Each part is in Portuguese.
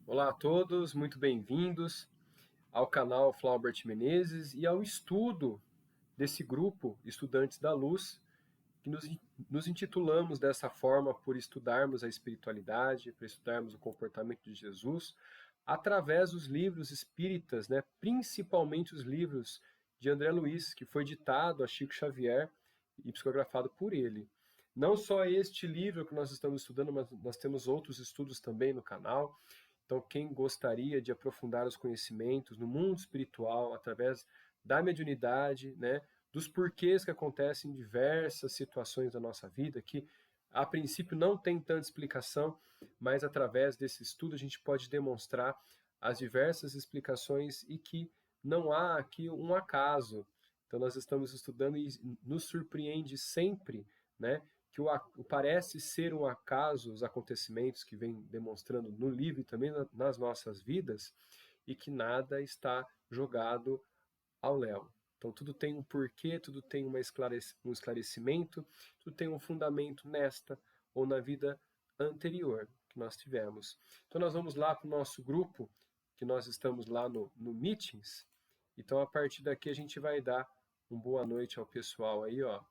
Olá a todos, muito bem-vindos ao canal Flaubert Menezes e ao estudo desse grupo Estudantes da Luz, que nos intitulamos dessa forma por estudarmos a espiritualidade, por estudarmos o comportamento de Jesus, através dos livros espíritas, né? Principalmente os livros de André Luiz, que foi ditado a Chico Xavier e psicografado por ele. Não só este livro que nós estamos estudando, mas nós temos outros estudos também no canal. Então, quem gostaria de aprofundar os conhecimentos no mundo espiritual através da mediunidade, né, dos porquês que acontecem em diversas situações da nossa vida, que a princípio não tem tanta explicação, mas através desse estudo a gente pode demonstrar as diversas explicações e que não há aqui um acaso. Então, nós estamos estudando e nos surpreende sempre, né, que parece ser um acaso os acontecimentos que vem demonstrando no livro e também nas nossas vidas, e que nada está jogado ao léu. Então tudo tem um porquê, tudo tem um esclarecimento, tudo tem um fundamento nesta ou na vida anterior que nós tivemos. Então nós vamos lá para o nosso grupo, que nós estamos lá no Meetings. Então a partir daqui a gente vai dar uma boa noite ao pessoal aí, ó.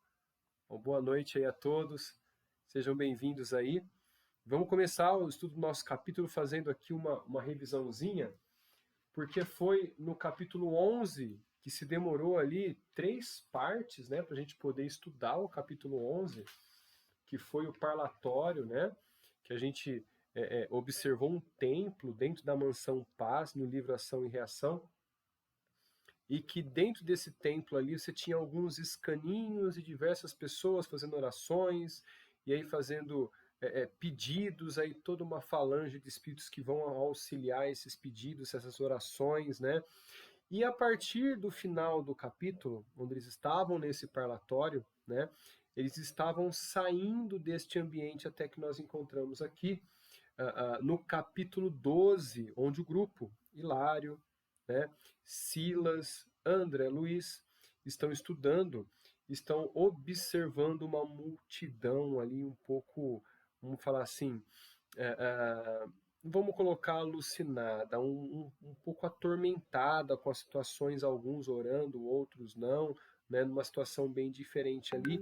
Uma boa noite aí a todos, sejam bem-vindos aí. Vamos começar o estudo do nosso capítulo fazendo aqui uma revisãozinha, porque foi no capítulo 11 que se demorou ali 3 partes, né, para a gente poder estudar o capítulo 11, que foi o parlatório, né, que a gente observou um templo dentro da mansão Paz, no livro Ação e Reação, e que dentro desse templo ali você tinha alguns escaninhos e diversas pessoas fazendo orações, e aí fazendo pedidos, aí toda uma falange de espíritos que vão auxiliar esses pedidos, essas orações, né? E a partir do final do capítulo, onde eles estavam nesse parlatório, né? Eles estavam saindo deste ambiente até que nós encontramos aqui, no capítulo 12, onde o grupo, Hilário, né, Silas, André Luiz, estão estudando, estão observando uma multidão ali um pouco, vamos falar assim, vamos colocar alucinada, um pouco atormentada com as situações, alguns orando, outros não, né, numa situação bem diferente ali,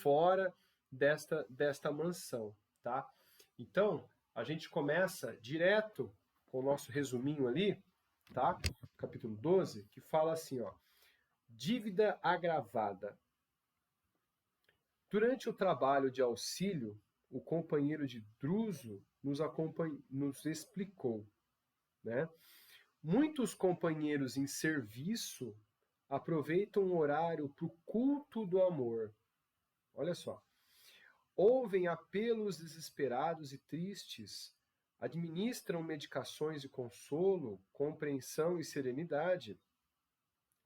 fora desta mansão, tá? Então, a gente começa direto com o nosso resuminho ali, tá? Capítulo 12, que fala assim, ó: dívida agravada. Durante o trabalho de auxílio, o companheiro de Druso nos explicou, né? Muitos companheiros em serviço aproveitam o horário para o culto do amor. Olha só. Ouvem apelos desesperados e tristes, administram medicações de consolo, compreensão e serenidade,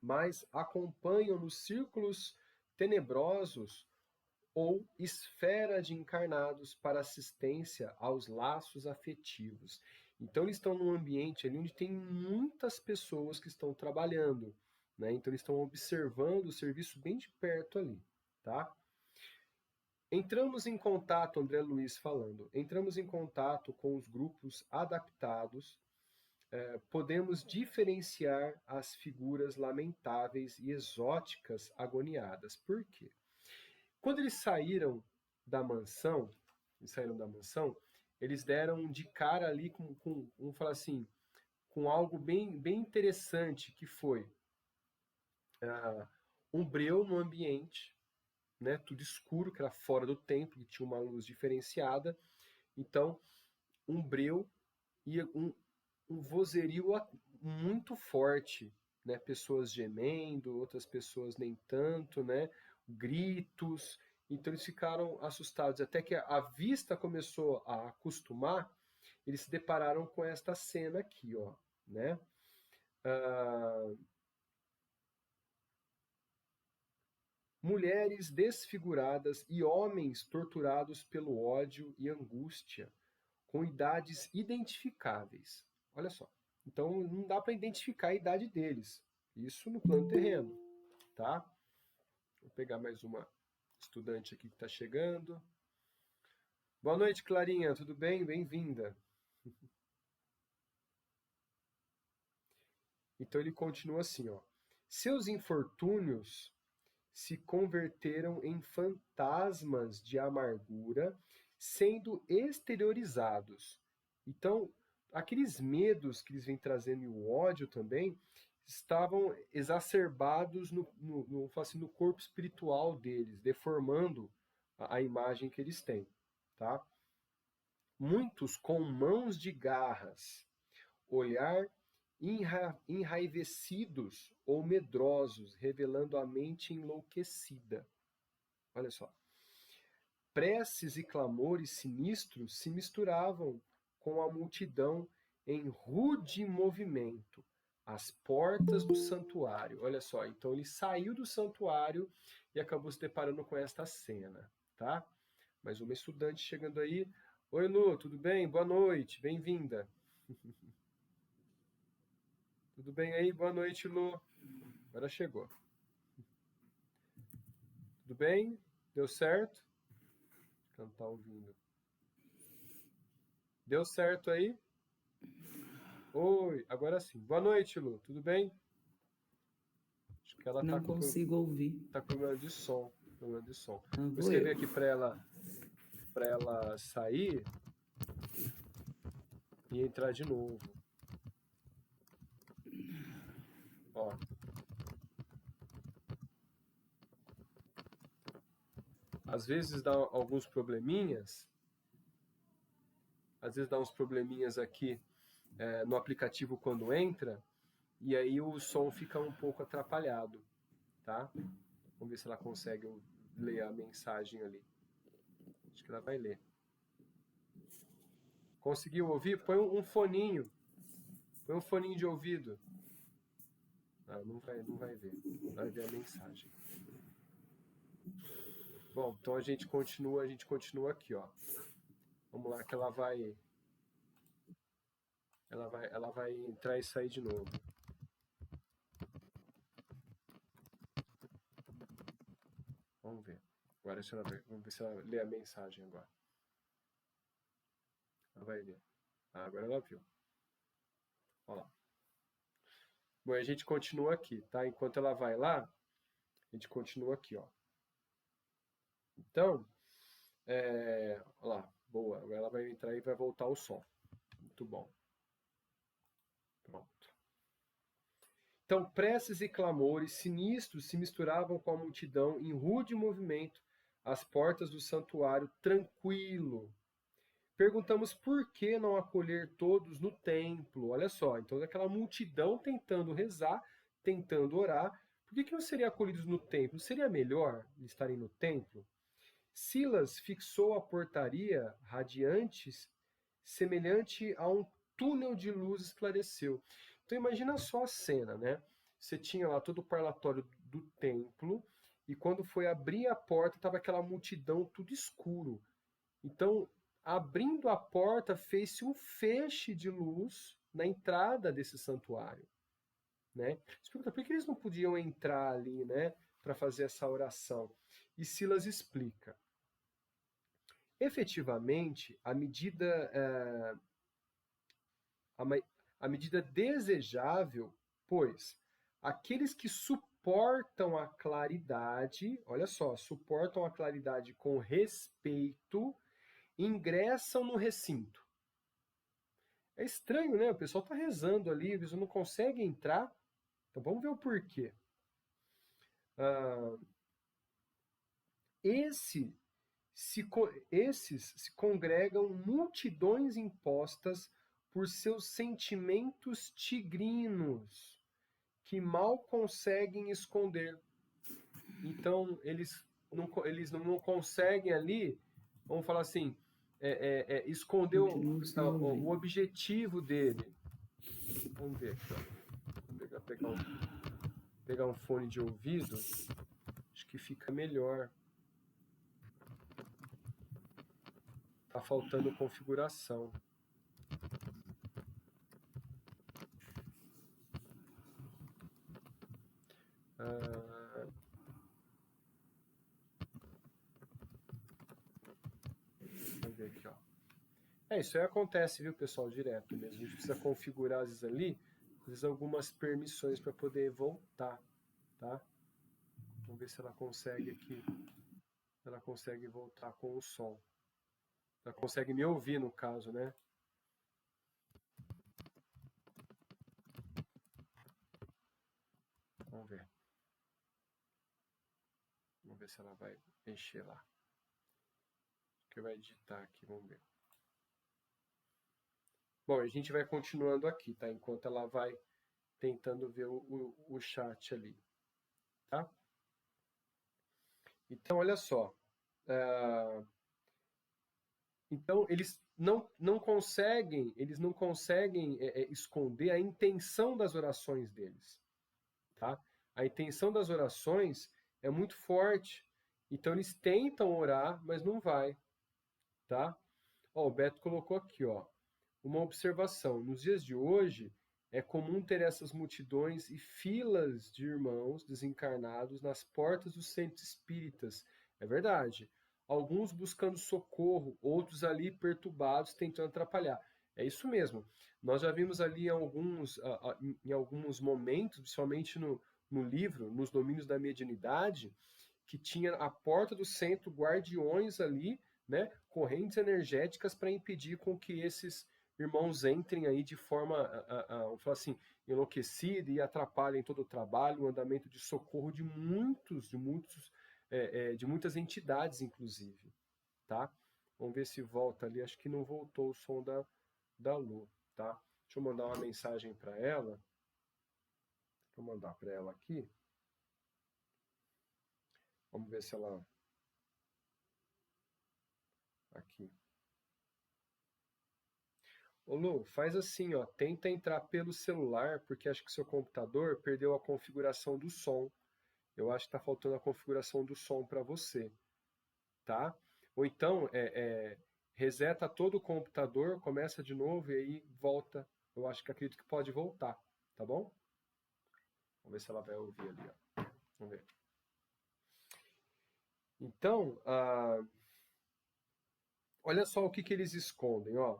mas acompanham nos círculos tenebrosos ou esfera de encarnados para assistência aos laços afetivos. Então eles estão num ambiente ali onde tem muitas pessoas que estão trabalhando, né? Então eles estão observando o serviço bem de perto ali, tá? Entramos em contato, André Luiz falando, entramos em contato com os grupos adaptados, podemos diferenciar as figuras lamentáveis e exóticas agoniadas. Por quê? Quando eles da mansão, saíram da mansão, eles deram de cara ali vamos falar assim, com algo bem interessante, que foi um breu no ambiente, né, tudo escuro, que era fora do templo, que tinha uma luz diferenciada. Então, um breu e um vozerio muito forte, né? Pessoas gemendo, outras pessoas nem tanto, né? Gritos. Então eles ficaram assustados. Até que a vista começou a acostumar, eles se depararam com esta cena aqui, ó, né? Mulheres desfiguradas e homens torturados pelo ódio e angústia, com idades identificáveis. Olha só. Então não dá para identificar a idade deles. Isso no plano terreno, tá? Vou pegar mais uma estudante aqui que está chegando. Boa noite, Clarinha. Tudo bem? Bem-vinda. Então ele continua assim, ó. Seus infortúnios se converteram em fantasmas de amargura, sendo exteriorizados. Então, aqueles medos que eles vêm trazendo e o ódio também estavam exacerbados no corpo espiritual deles, deformando a imagem que eles têm, tá? Muitos com mãos de garras, olhar enraivecidos ou medrosos, revelando a mente enlouquecida. Olha só. Preces e clamores sinistros se misturavam com a multidão em rude movimento, às portas do santuário. Olha só, então ele saiu do santuário e acabou se deparando com esta cena, tá? Mais uma estudante chegando aí. Oi, Lu, tudo bem? Boa noite, bem-vinda. Tudo bem aí? Boa noite, Lu. Agora chegou. Tudo bem? Deu certo? Acho que ela não tá ouvindo. Deu certo aí? Oi, agora sim. Boa noite, Lu. Tudo bem? Acho que ela Não consigo ouvir. tá com problema de som. Problema de som. Vou Vou escrever eu. aqui para ela sair e entrar de novo. Ó. Às vezes dá alguns probleminhas. Às vezes dá uns probleminhas aqui no aplicativo quando entra. E aí o som fica um pouco atrapalhado, tá? Vamos ver se ela consegue ler a mensagem ali. Acho que ela vai ler. Conseguiu ouvir? Põe um foninho. Põe um foninho de ouvido. Ah, não vai ver. Vai ver a mensagem. Bom, então a gente continua aqui, ó. Vamos lá que ela vai entrar e sair de novo. Vamos ver. Agora vamos ver se ela lê a mensagem agora. Ela vai ler. Ah, agora ela viu. Olha lá. Bom, a gente continua aqui, tá? Enquanto ela vai lá, a gente continua aqui, ó. Então, olha lá, boa. Agora ela vai entrar e vai voltar o som. Muito bom. Pronto. Então, preces e clamores sinistros se misturavam com a multidão em rude movimento às portas do santuário tranquilo. Perguntamos por que não acolher todos no templo. Olha só, então aquela multidão tentando rezar, tentando orar, por que não seriam acolhidos no templo? Não seria melhor estarem no templo? Silas fixou a portaria radiantes, semelhante a um túnel de luz esclareceu. Então imagina só a cena, né? Você tinha lá todo o parlatório do templo, e quando foi abrir a porta, estava aquela multidão tudo escuro. Então, abrindo a porta, fez-se um feixe de luz na entrada desse santuário, né? Você pergunta, por que eles não podiam entrar ali, né, para fazer essa oração? E Silas explica. Efetivamente, a medida desejável, pois aqueles que suportam a claridade, olha só, suportam a claridade com respeito, ingressam no recinto. É estranho, né? O pessoal está rezando ali, eles não conseguem entrar. Então vamos ver o porquê. Esse esses se congregam multidões impostas por seus sentimentos tigrinos, que mal conseguem esconder. Então, eles não conseguem ali, vamos falar assim, esconder o objetivo dele. Vamos ver aqui, ó. Vou pegar um fone de ouvido, acho que fica melhor. Tá faltando configuração. Vamos ver aqui, ó. Isso aí acontece, viu, pessoal, direto mesmo. A gente precisa configurar às vezes ali, vezes algumas permissões para poder voltar, tá? Vamos ver se ela consegue aqui. Ela consegue voltar com o som. Ela consegue me ouvir, no caso, né? Vamos ver. Vamos ver se ela vai mexer lá. Que vai digitar aqui, vamos ver. Bom, a gente vai continuando aqui, tá? Enquanto ela vai tentando ver o chat ali, tá? Então, olha só. Então, eles não conseguem esconder a intenção das orações deles, tá? A intenção das orações é muito forte. Então, eles tentam orar, mas não vai, tá? Ó, o Beto colocou aqui, ó, uma observação. Nos dias de hoje, é comum ter essas multidões e filas de irmãos desencarnados nas portas dos centros espíritas. É verdade. Alguns buscando socorro, outros ali perturbados, tentando atrapalhar. É isso mesmo. Nós já vimos ali em alguns momentos, principalmente no livro, nos domínios da mediunidade, que tinha a porta do centro guardiões ali, né, correntes energéticas para impedir com que esses irmãos entrem aí de forma, vamos falar assim, enlouquecida e atrapalhem todo o trabalho, o andamento de socorro de muitas entidades, inclusive, tá? Vamos ver se volta ali. Acho que não voltou o som da Lu, tá? Deixa eu mandar uma mensagem para ela. Vou mandar para ela aqui. Vamos ver se ela... Aqui. Ô Lu, faz assim, ó, tenta entrar pelo celular, porque acho que seu computador perdeu a configuração do som. Eu acho que está faltando a configuração do som para você, tá? Ou então, reseta todo o computador, começa de novo e aí volta. Eu acho que acredito que pode voltar, tá bom? Vamos ver se ela vai ouvir ali, ó. Vamos ver. Então, olha só o que eles escondem, ó.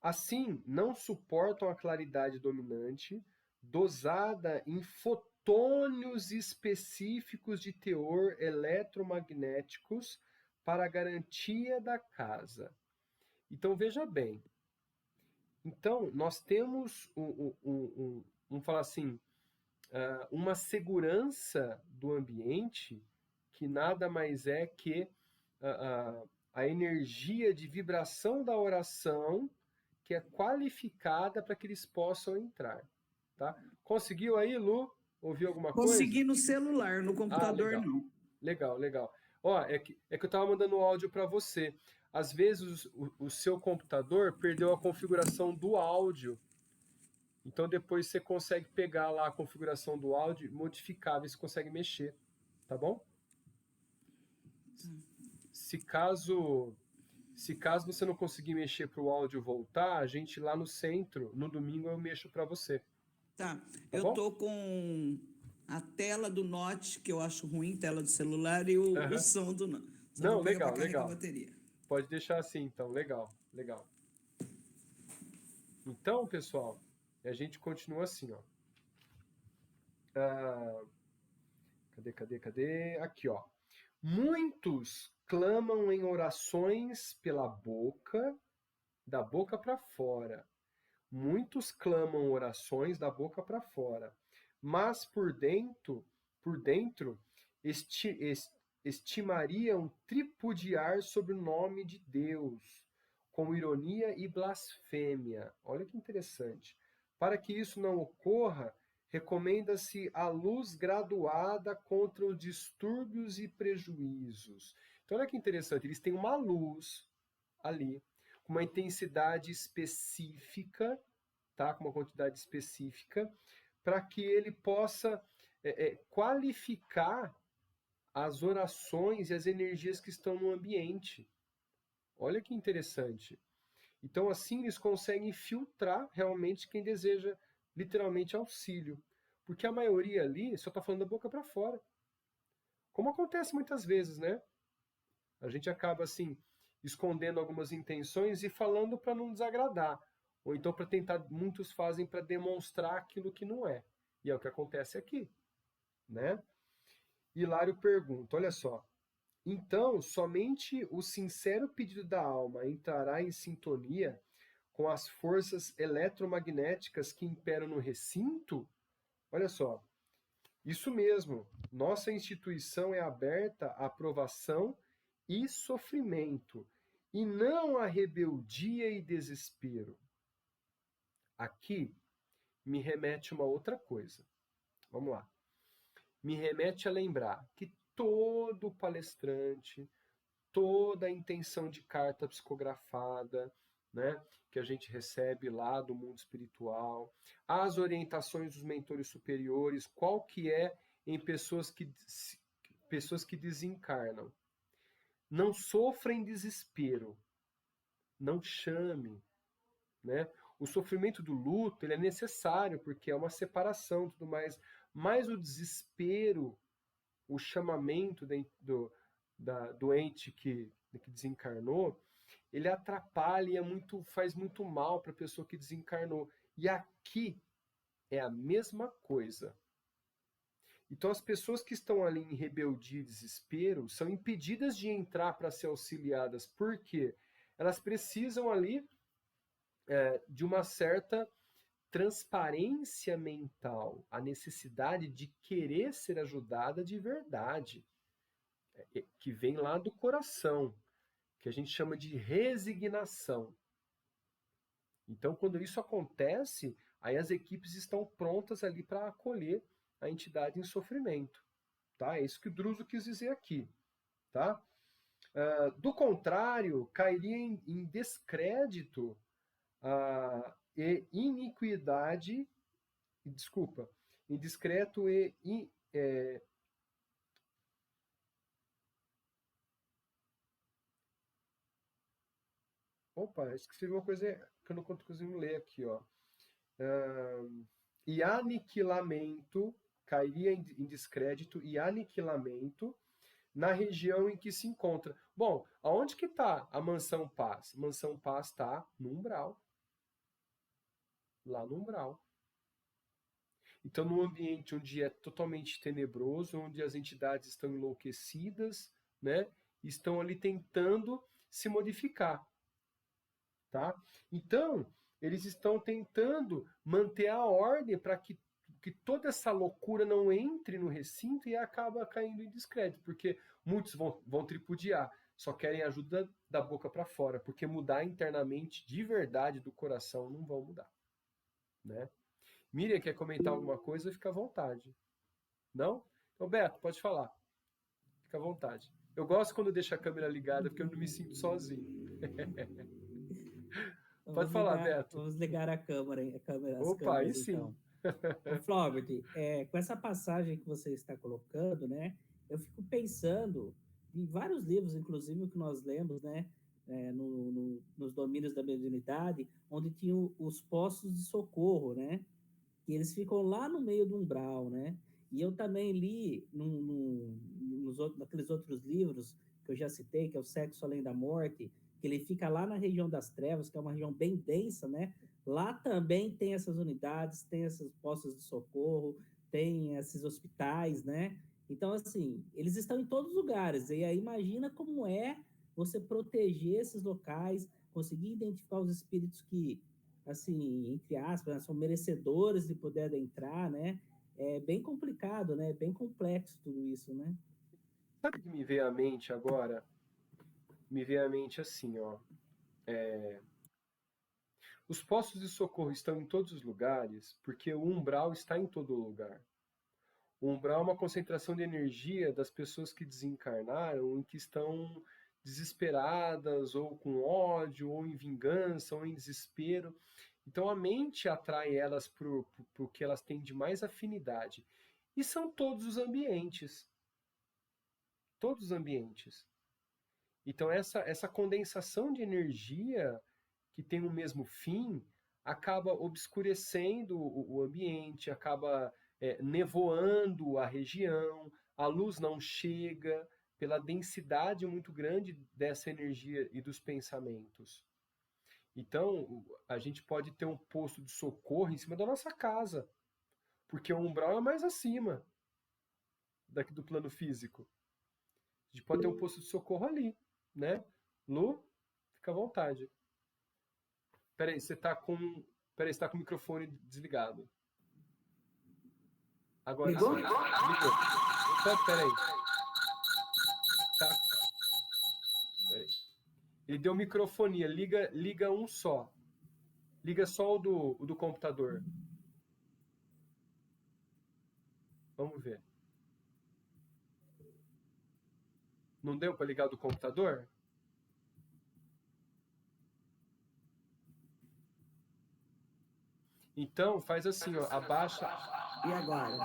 Assim, não suportam a claridade dominante, dosada em fotônios específicos de teor eletromagnéticos para a garantia da casa. Então, veja bem. Então, nós temos vamos falar assim, uma segurança do ambiente que nada mais é que a energia de vibração da oração que é qualificada para que eles possam entrar, tá? Conseguiu aí, Lu? Ouviu alguma coisa? Consegui no celular, no computador legal. não. Legal. Ó, é que eu estava mandando um áudio para você. Às vezes o seu computador perdeu a configuração do áudio. Então depois você consegue pegar lá a configuração do áudio, modificar, ver se consegue mexer, tá bom? Se caso você não conseguir mexer para o áudio voltar, a gente lá no centro, no domingo eu mexo para você. Tá, Tá eu bom? tô com a tela do Note, que eu acho ruim, tela do celular, e o som do Note. Só Não, vou pegar para legal, carregar a legal. bateria. Pode deixar assim, então. Legal. Então, pessoal, a gente continua assim, ó. Cadê? Aqui, ó. Muitos clamam em orações pela boca, da boca para fora. Muitos clamam orações da boca para fora, mas por dentro estimariam tripudiar sobre o nome de Deus, com ironia e blasfêmia. Olha que interessante. Para que isso não ocorra, recomenda-se a luz graduada contra os distúrbios e prejuízos. Então, olha que interessante, eles têm uma luz ali, com uma intensidade específica, tá? Com uma quantidade específica, para que ele possa qualificar as orações e as energias que estão no ambiente. Olha que interessante. Então, assim, eles conseguem filtrar realmente quem deseja literalmente auxílio. Porque a maioria ali só está falando da boca para fora. Como acontece muitas vezes, né? A gente acaba, assim, escondendo algumas intenções e falando para não desagradar. ou então para tentar, muitos fazem para demonstrar aquilo que não é. E é o que acontece aqui, né? Hilário pergunta, olha só, então somente o sincero pedido da alma entrará em sintonia com as forças eletromagnéticas que imperam no recinto? Olha só, isso mesmo, nossa instituição é aberta à aprovação e sofrimento, e não a rebeldia e desespero. Aqui me remete a uma outra coisa. Vamos lá. Me remete a lembrar que todo palestrante, toda a intenção de carta psicografada, né, que a gente recebe lá do mundo espiritual, as orientações dos mentores superiores, qual que é em pessoas que desencarnam. Não sofrem desespero, não chame, né? O sofrimento do luto ele é necessário porque é uma separação, tudo mais, mas o desespero, o chamamento do ente que desencarnou, ele atrapalha e faz muito mal para a pessoa que desencarnou. E aqui é a mesma coisa. Então, as pessoas que estão ali em rebeldia e desespero são impedidas de entrar para ser auxiliadas. Por quê? Elas precisam ali de uma certa transparência mental, a necessidade de querer ser ajudada de verdade, que vem lá do coração, que a gente chama de resignação. Então, quando isso acontece, aí as equipes estão prontas ali para acolher a entidade em sofrimento. Tá? É isso que o Druso quis dizer aqui. Tá? Do contrário, cairia em descrédito e iniquidade, desculpa, indiscreto e opa, esqueci uma coisa que eu não consigo ler aqui, ó. E aniquilamento, cairia em descrédito e aniquilamento na região em que se encontra. Bom, aonde que está a Mansão Paz? Mansão Paz está no umbral. Lá no umbral. Então, num ambiente onde é totalmente tenebroso, onde as entidades estão enlouquecidas, né? Estão ali tentando se modificar. Tá? Então, eles estão tentando manter a ordem para que toda essa loucura não entre no recinto e acaba caindo em descrédito, porque muitos vão tripudiar, só querem ajuda da boca para fora, porque mudar internamente, de verdade, do coração, não vão mudar. Né? Miriam, quer comentar alguma coisa? Fica à vontade. Não? Então, Beto, pode falar. Fica à vontade. Eu gosto quando deixa a câmera ligada, porque eu não me sinto sozinho. Pode falar, Beto. Vamos ligar a câmera, as Opa, aí câmeras, sim. então. Ô, Flaubert, com essa passagem que você está colocando, né, eu fico pensando em vários livros, inclusive o que nós lemos, né, nos domínios da mediunidade, onde tinham os postos de socorro, né, que eles ficam lá no meio do umbral, né, e eu também li naqueles outros livros que eu já citei, que é o Sexo Além da Morte, que ele fica lá na região das trevas, que é uma região bem densa, né? Lá também tem essas unidades, tem esses postos de socorro, tem esses hospitais, né? Então, assim, eles estão em todos os lugares. E aí imagina como é você proteger esses locais, conseguir identificar os espíritos que, assim, entre aspas, né, são merecedores de poder adentrar, né? É bem complicado, né? É bem complexo tudo isso, né? Sabe o que me veio à mente agora? Me veio à mente assim, ó. Os postos de socorro estão em todos os lugares porque o umbral está em todo lugar. O umbral é uma concentração de energia das pessoas que desencarnaram e que estão desesperadas, ou com ódio, ou em vingança, ou em desespero. Então a mente atrai elas para o que elas têm de mais afinidade. E são todos os ambientes. Todos os ambientes. Então essa condensação de energia que tem o mesmo fim acaba obscurecendo o ambiente, acaba nevoando a região, a luz não chega pela densidade muito grande dessa energia e dos pensamentos. Então, a gente pode ter um posto de socorro em cima da nossa casa, porque o umbral é mais acima daqui do plano físico. A gente pode ter um posto de socorro ali, né? Lu, fica à vontade. Peraí, você tá com o microfone desligado. Agora sim. Ligou? Ligou. Opa, peraí. Tá. Peraí. Ele deu microfonia. Liga um só. Liga só o do computador. Vamos ver. Não deu para ligar o do computador? Então, faz assim, ó, abaixa. E agora?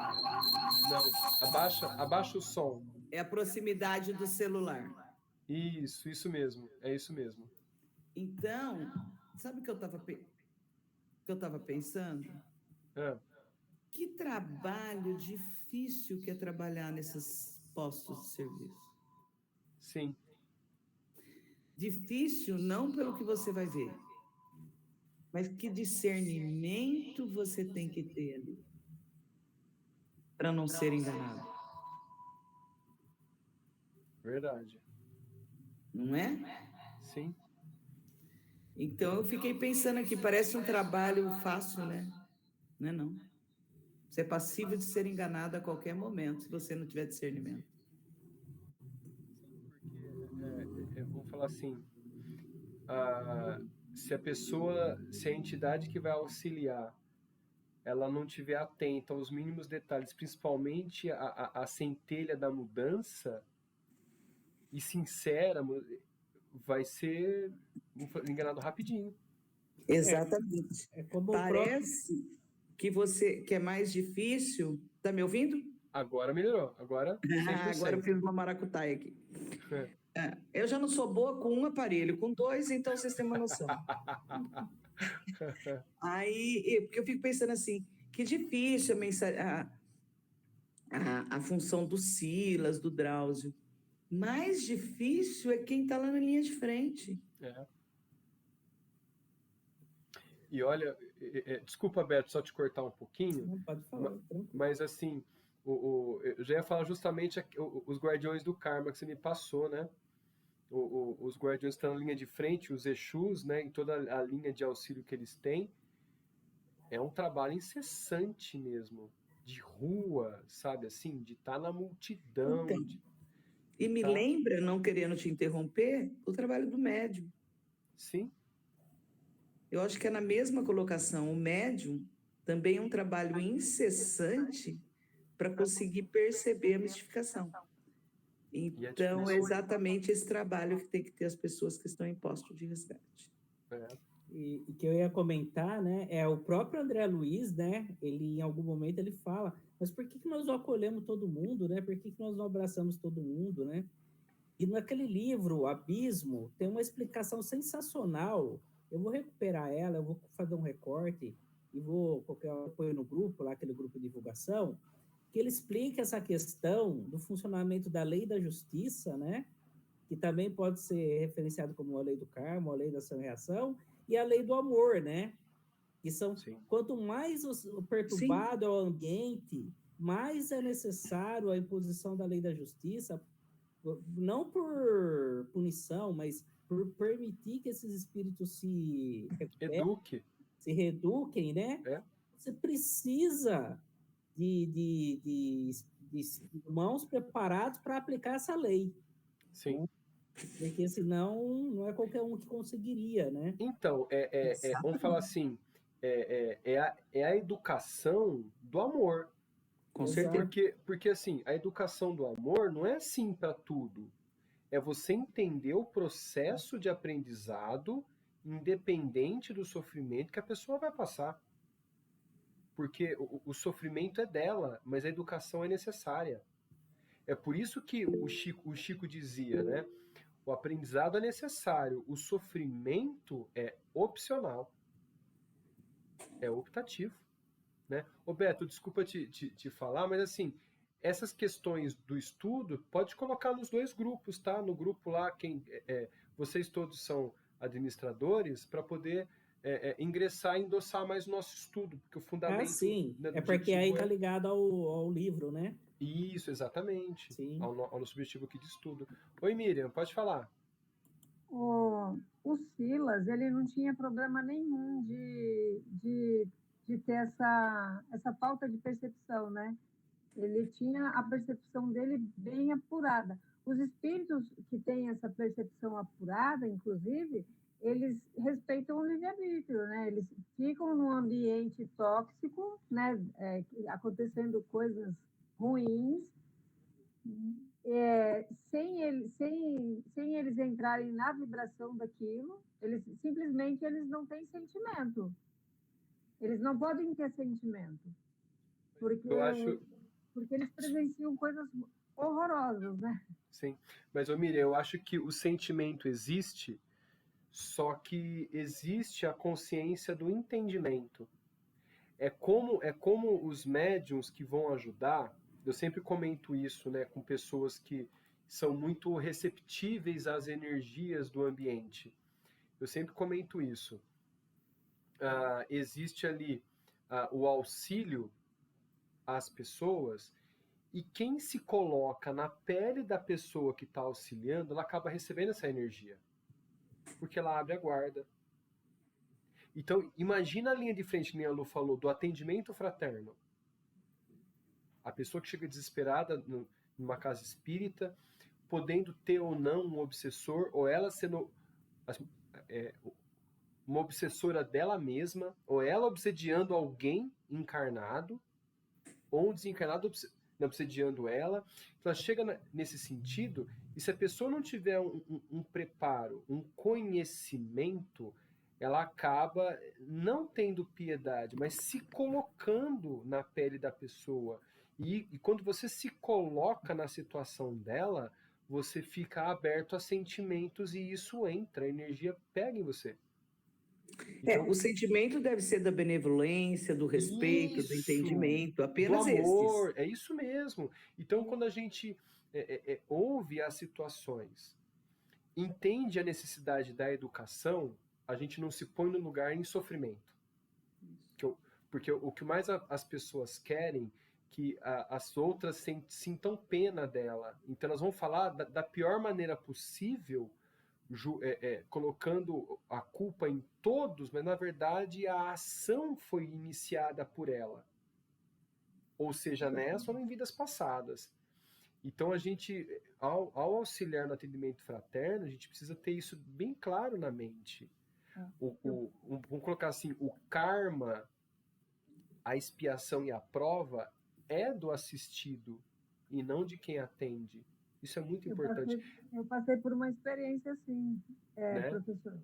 Não, abaixa o som. É a proximidade do celular. Isso mesmo. É isso mesmo. Então, sabe o que eu estava pensando? Ah, Que trabalho difícil que é trabalhar nesses postos de serviço. sim. Difícil não pelo que você vai ver, mas que discernimento você tem que ter ali para não ser enganado, Verdade. não é? Sim. Então eu fiquei pensando aqui, parece um trabalho fácil, né? Não é não. Você é passível de ser enganado a qualquer momento se você não tiver discernimento. Porque, vamos falar assim, se a entidade que vai auxiliar, ela não tiver atenta aos mínimos detalhes, principalmente a centelha da mudança, e sincera, vai ser enganado rapidinho. Exatamente. É como Parece que é mais difícil. Tá me ouvindo? Agora melhorou, agora 100%. Agora eu fiz uma maracutaia aqui. Eu já não sou boa com um aparelho, com dois, então vocês têm uma noção. Aí, porque eu fico pensando assim, que difícil a função do Silas, do Drauzio. Mais difícil é quem está lá na linha de frente. É. E olha, desculpa, Beto, só te cortar um pouquinho. Não pode falar, tranquilo. Mas assim, eu já ia falar justamente os guardiões do karma que você me passou, né? Os guardiões que estão na linha de frente, os Exus, né? Em toda a linha de auxílio que eles têm. É um trabalho incessante mesmo. De rua, sabe? Assim, de estar na multidão. Então, e me lembra, não querendo te interromper, o trabalho do médium. Sim. Eu acho que é na mesma colocação. O médium também é um trabalho incessante para conseguir perceber a mistificação. Então, é exatamente esse trabalho que tem que ter as pessoas que estão em posto de resgate. E que eu ia comentar, né, é o próprio André Luiz, né, ele em algum momento ele fala, mas por que nós não acolhemos todo mundo, né, por que nós não abraçamos todo mundo, né? E naquele livro, Abismo, tem uma explicação sensacional, eu vou recuperar ela, eu vou fazer um recorte e vou colocar apoio no grupo, lá aquele grupo de divulgação, que ele explica essa questão do funcionamento da lei da justiça, né, que também pode ser referenciado como a lei do karma, a lei da ação e reação, e a lei do amor, né? Que são, quanto mais perturbado é o ambiente, mais é necessário a imposição da lei da justiça, não por punição, mas por permitir que esses espíritos se reeduquem, né? Você precisa de mãos preparados para aplicar essa lei. Sim. Porque senão não é qualquer um que conseguiria, né? Então, vamos falar assim, é a educação do amor. Com certeza. Porque assim, a educação do amor não é assim para tudo. É você entender o processo de aprendizado independente do sofrimento que a pessoa vai passar. Porque o sofrimento é dela, mas a educação é necessária. É por isso que o Chico dizia, né? O aprendizado é necessário, o sofrimento é opcional. É optativo. Né? Ô Beto, desculpa te falar, mas assim, essas questões do estudo, pode colocar nos dois grupos, tá? No grupo lá, vocês todos são administradores para poder ingressar e endossar mais o nosso estudo, porque o fundamento... sim. Né, É porque aí está ligado ao livro, né? Isso, exatamente. Sim. Ao nosso objetivo aqui de estudo. Oi, Miriam, pode falar. O Silas, ele não tinha problema nenhum de ter essa falta de percepção, né? Ele tinha a percepção dele bem apurada. Os espíritos que têm essa percepção apurada, inclusive, eles respeitam o livre-arbítrio, né? Eles ficam num ambiente tóxico, né? Acontecendo coisas ruins, sem eles entrarem na vibração daquilo, eles simplesmente não têm sentimento. Eles não podem ter sentimento, porque eles presenciam coisas horrorosas, né? Sim, mas, Miriam, eu acho que o sentimento existe, só que existe a consciência do entendimento. É como os médiums que vão ajudar, eu sempre comento isso, né, com pessoas que são muito receptíveis às energias do ambiente. Eu sempre comento isso. Existe ali o auxílio às pessoas, e quem se coloca na pele da pessoa que está auxiliando, ela acaba recebendo essa energia, porque ela abre a guarda. Então, imagina a linha de frente, que nem a Lu falou, do atendimento fraterno. A pessoa que chega desesperada numa casa espírita, podendo ter ou não um obsessor, ou ela sendo uma obsessora dela mesma, ou ela obsediando alguém encarnado, ou um desencarnado obsediando ela. Então, ela chega nesse sentido, e se a pessoa não tiver um preparo, um conhecimento, ela acaba não tendo piedade, mas se colocando na pele da pessoa. E quando você se coloca na situação dela, você fica aberto a sentimentos e isso entra, a energia pega em você. Então, o sentimento deve ser da benevolência, do respeito, do entendimento, apenas do amor, esses. é isso mesmo. Então, quando a gente ouve as situações, entende a necessidade da educação, a gente não se põe no lugar em sofrimento. Porque o que mais as pessoas querem que as outras sintam pena dela. Então elas vão falar da pior maneira possível, colocando a culpa em todos, mas na verdade a ação foi iniciada por ela. Ou seja, nessa ou em vidas passadas. Então a gente, ao auxiliar no atendimento fraterno, a gente precisa ter isso bem claro na mente. Vamos colocar assim, o karma, a expiação e a prova é do assistido e não de quem atende. Isso é muito importante. Eu passei por uma experiência assim, né? Professor.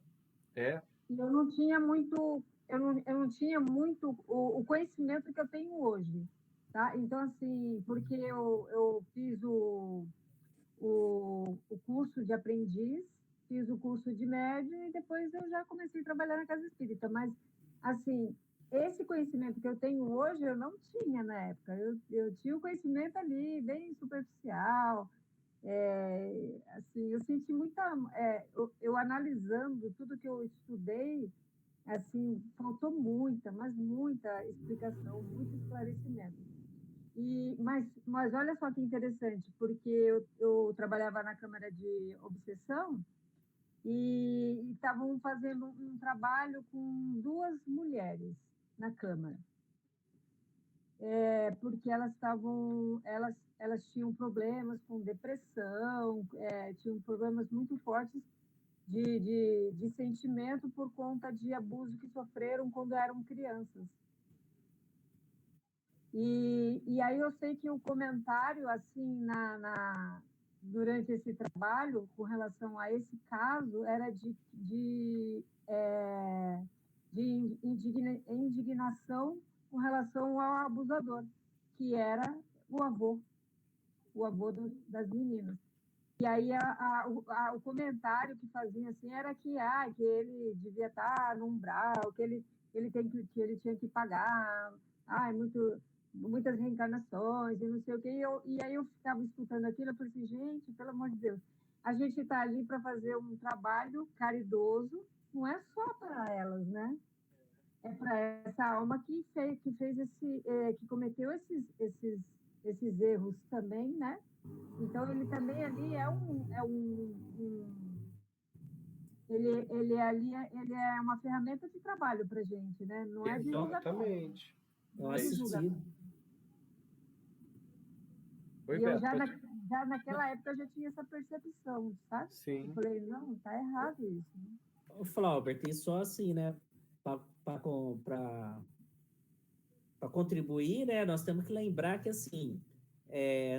E eu não tinha muito, o conhecimento que eu tenho hoje, tá? Então, assim, porque eu fiz o curso de aprendiz, fiz o curso de médium e depois eu já comecei a trabalhar na casa espírita. Mas, assim, esse conhecimento que eu tenho hoje, eu não tinha na época. Eu tinha o conhecimento ali, bem superficial. Assim, eu senti muita... eu analisando tudo que eu estudei, assim, faltou mas muita explicação, muito esclarecimento. Mas olha só que interessante, porque eu trabalhava na Câmara de Obsessão e estavam fazendo um trabalho com 2 mulheres na Câmara. Porque elas tinham problemas com depressão, tinham problemas muito fortes de sentimento por conta de abuso que sofreram quando eram crianças. E aí eu sei que o comentário, assim, durante esse trabalho, com relação a esse caso, era de indignação com relação ao abusador, que era o avô das meninas. E aí o comentário que fazia assim era que ele devia estar no umbral, que ele tinha que pagar, muitas reencarnações e não sei o quê. E aí eu ficava escutando aquilo, eu falei assim, gente, pelo amor de Deus. a gente está ali para fazer um trabalho caridoso, não é só para elas, né? É para essa alma que fez que cometeu esses erros também, né? Então ele também ali ele é uma ferramenta de trabalho para a gente, né? Não é de julgamento. Exatamente. Eu Não é de assisti. julgamento. Oi, E eu Beto, já naquela época eu já tinha essa percepção, sabe? Sim. Eu falei, não, tá errado isso. Né? Ô, Flaubert, e só assim, né? Para contribuir, né? Nós temos que lembrar que, assim,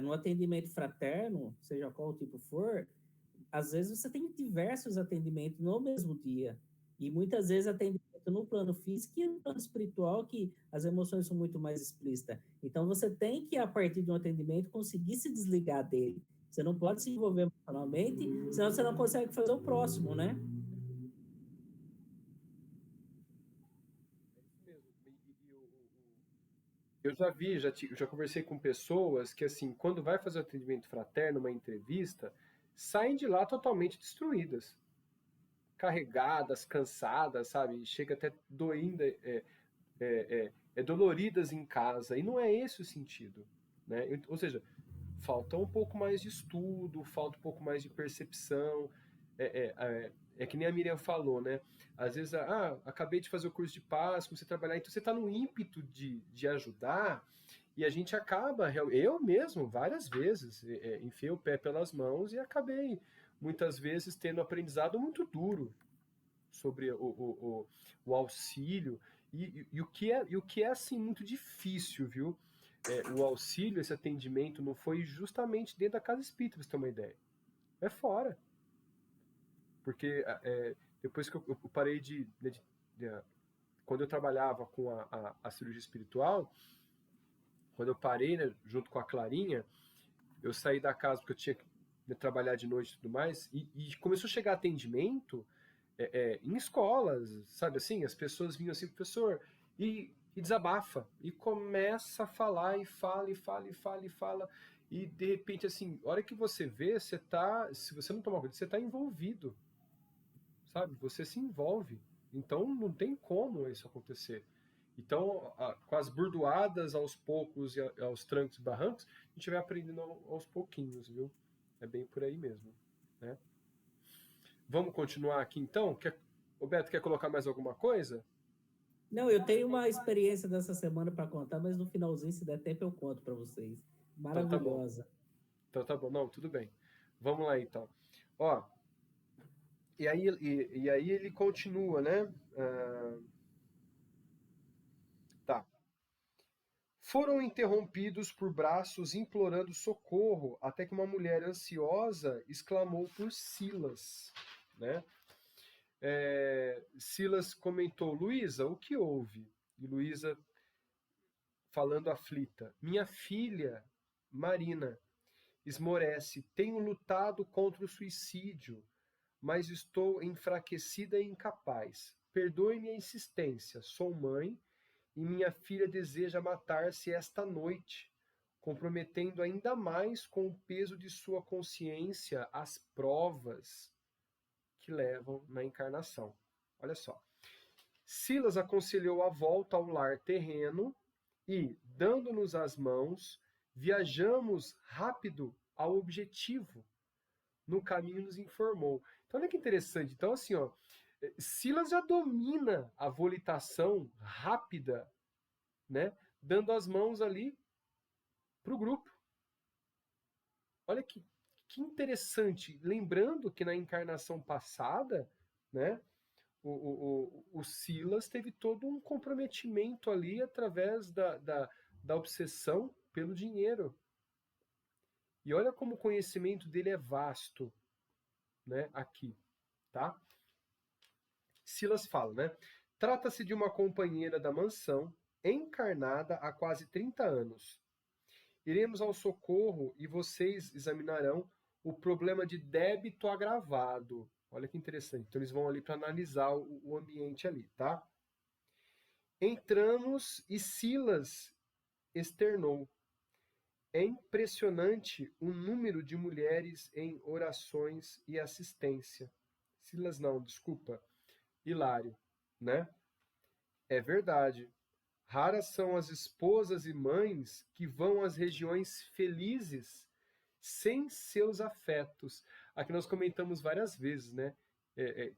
no atendimento fraterno, seja qual tipo for, às vezes você tem diversos atendimentos no mesmo dia. E muitas vezes atendimento no plano físico e no plano espiritual, que as emoções são muito mais explícitas. Então, você tem que, a partir de um atendimento, conseguir se desligar dele. Você não pode se envolver emocionalmente, senão você não consegue fazer o próximo, né? Eu já conversei com pessoas que, assim, quando vai fazer o atendimento fraterno, uma entrevista, saem de lá totalmente destruídas, carregadas, cansadas, sabe? Chega até doendo, doloridas em casa. E não é esse o sentido, né? Ou seja, falta um pouco mais de estudo, falta um pouco mais de percepção. É que nem a Miriam falou, né? Às vezes, acabei de fazer o curso de paz, comecei a trabalhar, então você está no ímpeto de ajudar, e a gente acaba, eu mesmo, várias vezes, enfiei o pé pelas mãos e acabei, muitas vezes, tendo aprendizado muito duro sobre o auxílio, e o que é, assim, muito difícil, viu? O auxílio, esse atendimento, não foi justamente dentro da casa espírita, pra você ter uma ideia. É fora. Porque depois que eu parei quando eu trabalhava com a cirurgia espiritual, quando eu parei, né, junto com a Clarinha, eu saí da casa porque eu tinha que trabalhar de noite e tudo mais, e começou a chegar atendimento em escolas, sabe assim? As pessoas vinham assim, professor, e desabafa, e começa a falar, e fala, e fala, e fala, e fala, e de repente, assim, a hora que você vê, se você não tomar cuidado, você está envolvido, sabe? Você se envolve. Então não tem como isso acontecer. Então, com as burdoadas aos poucos e aos trancos e barrancos, a gente vai aprendendo aos pouquinhos, viu? É bem por aí mesmo, né? Vamos continuar aqui então? O Beto quer colocar mais alguma coisa? Não, eu tenho uma experiência dessa semana para contar, mas no finalzinho, se der tempo, eu conto para vocês. Então tá bom. Maravilhosa. Então tá bom. Não, tudo bem. Vamos lá então. Ó, e aí ele continua, né? Tá. Foram interrompidos por braços implorando socorro, até que uma mulher ansiosa exclamou por Silas, né? Silas comentou, Luísa, o que houve? E Luísa, falando aflita, minha filha, Marina, esmorece, tenho lutado contra o suicídio, mas estou enfraquecida e incapaz. Perdoe-me a insistência, sou mãe e minha filha deseja matar-se esta noite, comprometendo ainda mais com o peso de sua consciência as provas que levam na encarnação. Olha só. Silas aconselhou a volta ao lar terreno e, dando-nos as mãos, viajamos rápido ao objetivo. No caminho nos informou. Então, olha que interessante. Então, assim, ó, Silas já domina a volitação rápida, né? Dando as mãos ali para o grupo. Olha que interessante. Lembrando que na encarnação passada, né? O Silas teve todo um comprometimento ali através da obsessão pelo dinheiro. E olha como o conhecimento dele é vasto, né, aqui, tá? Silas fala, né? Trata-se de uma companheira da mansão, encarnada há quase 30 anos. Iremos ao socorro e vocês examinarão o problema de débito agravado. Olha que interessante. Então eles vão ali para analisar o ambiente ali, tá? Entramos e Silas externou. É impressionante o número de mulheres em orações e assistência. Silas não, desculpa. Hilário, né? É verdade. Raras são as esposas e mães que vão às regiões felizes sem seus afetos. Aqui nós comentamos várias vezes, né?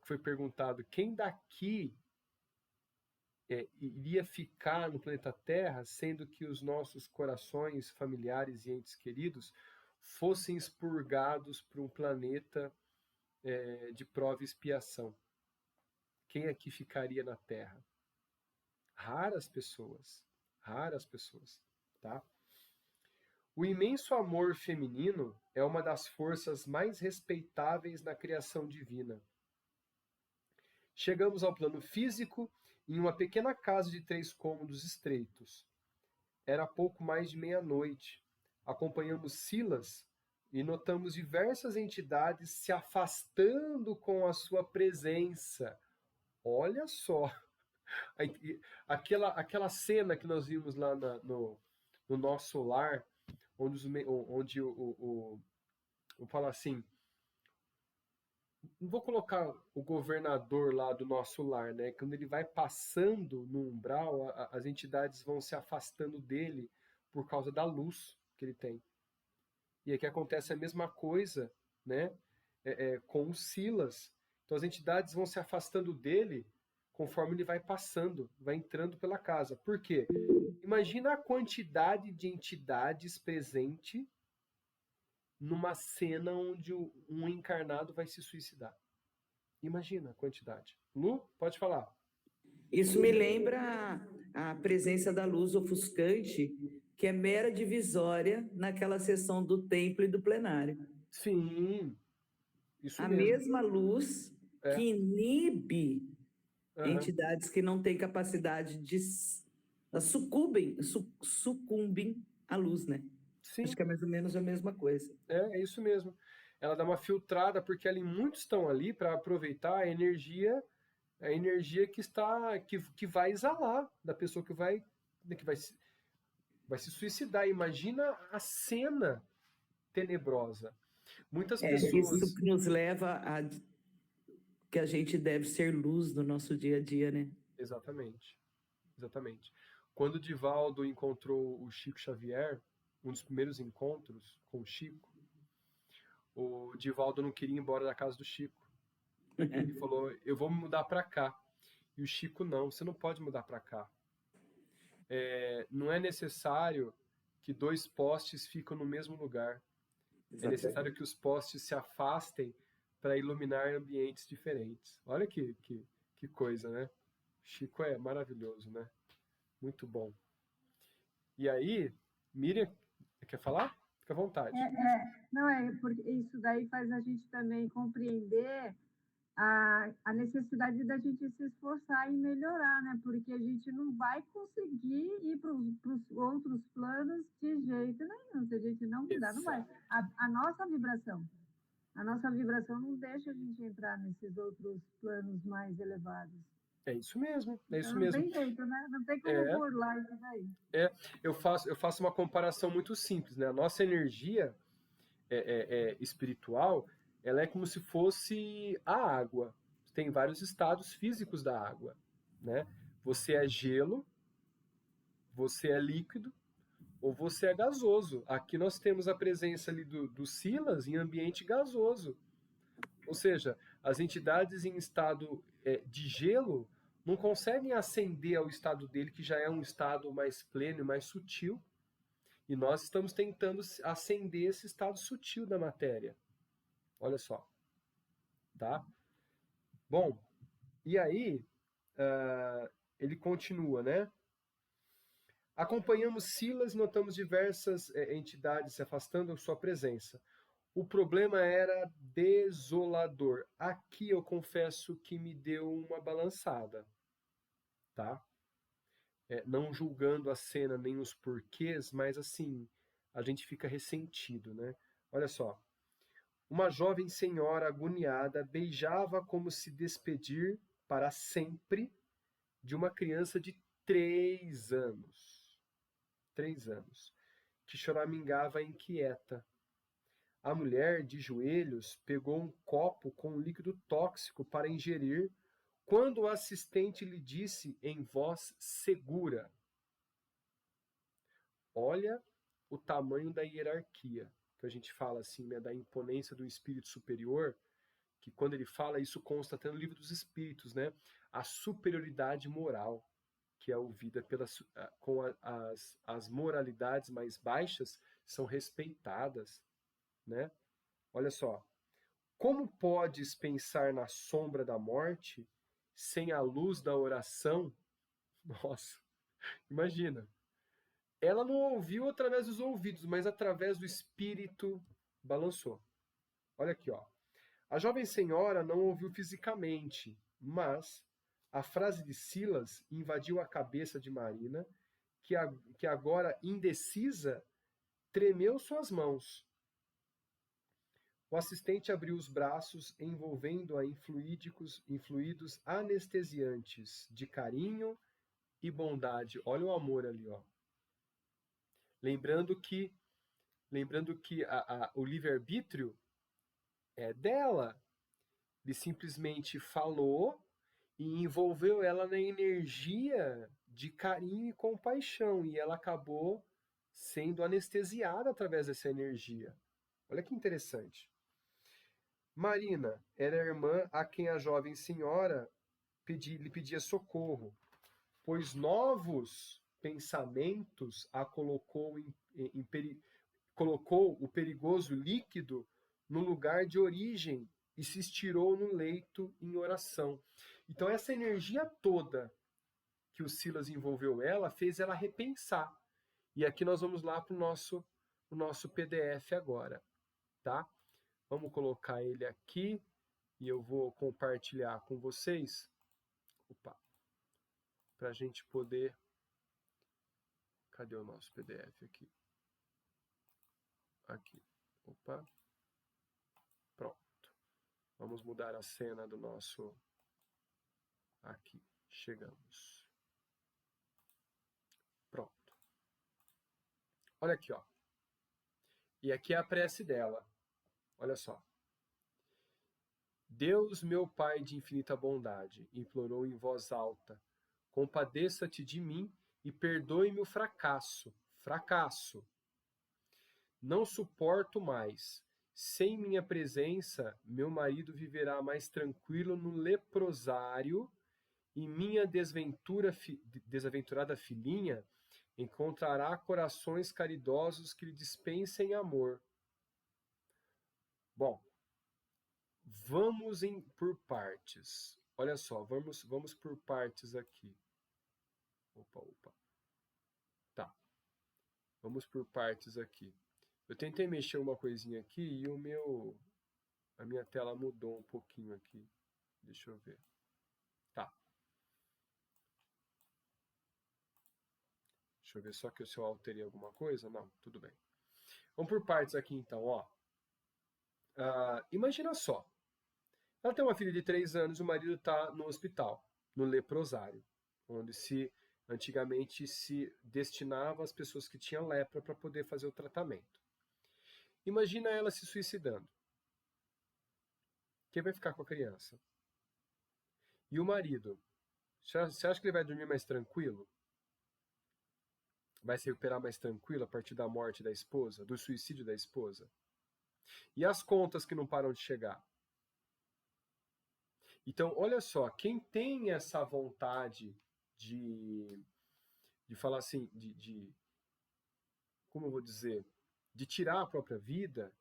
Foi perguntado quem daqui iria ficar no planeta Terra, sendo que os nossos corações, familiares e entes queridos fossem expurgados para um planeta de prova e expiação. Quem aqui ficaria na Terra? Raras pessoas, tá? O imenso amor feminino é uma das forças mais respeitáveis na criação divina. Chegamos ao plano físico em uma pequena casa de 3 cômodos estreitos. Era pouco mais de meia-noite. Acompanhamos Silas e notamos diversas entidades se afastando com a sua presença. Olha só! Aquela cena que nós vimos lá no nosso lar, onde vou falar assim, não vou colocar o governador lá do nosso lar, né? Quando ele vai passando no umbral, as entidades vão se afastando dele por causa da luz que ele tem. E aqui acontece a mesma coisa, né? Com o Silas. Então as entidades vão se afastando dele conforme ele vai passando, vai entrando pela casa. Por quê? Imagina a quantidade de entidades presente numa cena onde um encarnado vai se suicidar. Imagina a quantidade. Lu, pode falar. Isso me lembra a presença da luz ofuscante, que é mera divisória naquela sessão do templo e do plenário. Sim, isso A mesmo. mesma luz que inibe entidades que não têm capacidade de sucumbem à luz, né? Sim. Acho que é mais ou menos a mesma coisa. É isso mesmo. Ela dá uma filtrada, porque muitos estão ali para aproveitar a energia que vai exalar da pessoa que vai se suicidar. Imagina a cena tenebrosa. Muitas pessoas. Isso que nos leva a que a gente deve ser luz no nosso dia a dia, né? Exatamente. Quando o Divaldo encontrou o Chico Xavier, um dos primeiros encontros com o Chico, o Divaldo não queria ir embora da casa do Chico. Ele falou, eu vou me mudar para cá. E o Chico, não, você não pode mudar para cá. Não é necessário que 2 postes fiquem no mesmo lugar. É necessário que os postes se afastem para iluminar ambientes diferentes. Olha que coisa, né? Chico é maravilhoso, né? Muito bom. E aí, Miriam, quer falar? Fica à vontade. Não, porque isso daí faz a gente também compreender a necessidade da gente se esforçar em melhorar, né? Porque a gente não vai conseguir ir para os outros planos de jeito nenhum, se a gente não mudar, não vai. A nossa vibração não deixa a gente entrar nesses outros planos mais elevados. É isso mesmo, Não tem jeito, né? Não tem como burlar isso daí. Eu faço uma comparação muito simples, né? A nossa energia espiritual, ela é como se fosse a água. Tem vários estados físicos da água, né? Você é gelo, você é líquido, ou você é gasoso. Aqui nós temos a presença ali do Silas em ambiente gasoso. Ou seja, as entidades em estado de gelo não conseguem ascender ao estado dele, que já é um estado mais pleno e mais sutil. E nós estamos tentando ascender esse estado sutil da matéria. Olha só. Tá? Bom, e aí ele continua, né? Acompanhamos Silas e notamos diversas entidades se afastando da sua presença. O problema era desolador. Aqui eu confesso que me deu uma balançada. Tá? Não julgando a cena nem os porquês, mas assim, a gente fica ressentido, né? Olha só. Uma jovem senhora agoniada beijava como se despedir para sempre de uma criança de 3 anos. 3 anos. que choramingava inquieta. A mulher, de joelhos, pegou um copo com um líquido tóxico para ingerir, quando o assistente lhe disse em voz segura: olha o tamanho da hierarquia, que a gente fala assim, né, da imponência do espírito superior, que quando ele fala, isso consta até no livro dos espíritos, né? A superioridade moral, que é ouvida com as moralidades mais baixas, são respeitadas, né? Olha só, como podes pensar na sombra da morte sem a luz da oração? Nossa, imagina. Ela não ouviu através dos ouvidos, mas através do espírito balançou. Olha aqui, ó. A jovem senhora não ouviu fisicamente, mas a frase de Silas invadiu a cabeça de Marina, que agora indecisa, tremeu suas mãos. O assistente abriu os braços, envolvendo-a em fluidos anestesiantes de carinho e bondade. Olha o amor ali, ó. Lembrando que o livre-arbítrio é dela. Ele simplesmente falou e envolveu ela na energia de carinho e compaixão, e ela acabou sendo anestesiada através dessa energia. Olha que interessante. Marina era a irmã a quem a jovem senhora lhe pedia socorro, pois novos pensamentos a colocou colocou o perigoso líquido no lugar de origem e se estirou no leito em oração. Então essa energia toda que o Silas envolveu ela, fez ela repensar. E aqui nós vamos lá para o nosso PDF agora, tá? Vamos colocar ele aqui e eu vou compartilhar com vocês. Opa! Para a gente poder... Cadê o nosso PDF aqui? Aqui. Opa! Pronto. Vamos mudar a cena do nosso... Aqui. Chegamos. Pronto. Olha aqui, ó. E aqui é a prece dela. Olha só. Deus, meu Pai de infinita bondade, implorou em voz alta, compadeça-te de mim e perdoe-me o fracasso. Fracasso. Não suporto mais. Sem minha presença, meu marido viverá mais tranquilo no leprosário e minha desaventurada filhinha encontrará corações caridosos que lhe dispensem amor. Bom, vamos por partes. Olha só, vamos por partes aqui. Opa. Tá. Vamos por partes aqui. Eu tentei mexer uma coisinha aqui e a minha tela mudou um pouquinho aqui. Deixa eu ver. Tá. Deixa eu ver só se eu alterei alguma coisa. Não, tudo bem. Vamos por partes aqui então, ó. Imagina só. Ela tem uma filha de 3 anos, o marido está no hospital, no leprosário, onde antigamente se destinava as pessoas que tinham lepra para poder fazer o tratamento. Imagina ela se suicidando. Quem vai ficar com a criança? E o marido? Você acha que ele vai dormir mais tranquilo? Vai se recuperar mais tranquilo a partir da morte da esposa, do suicídio da esposa? E as contas que não param de chegar? Então, olha só, quem tem essa vontade de falar assim, como eu vou dizer, de tirar a própria vida,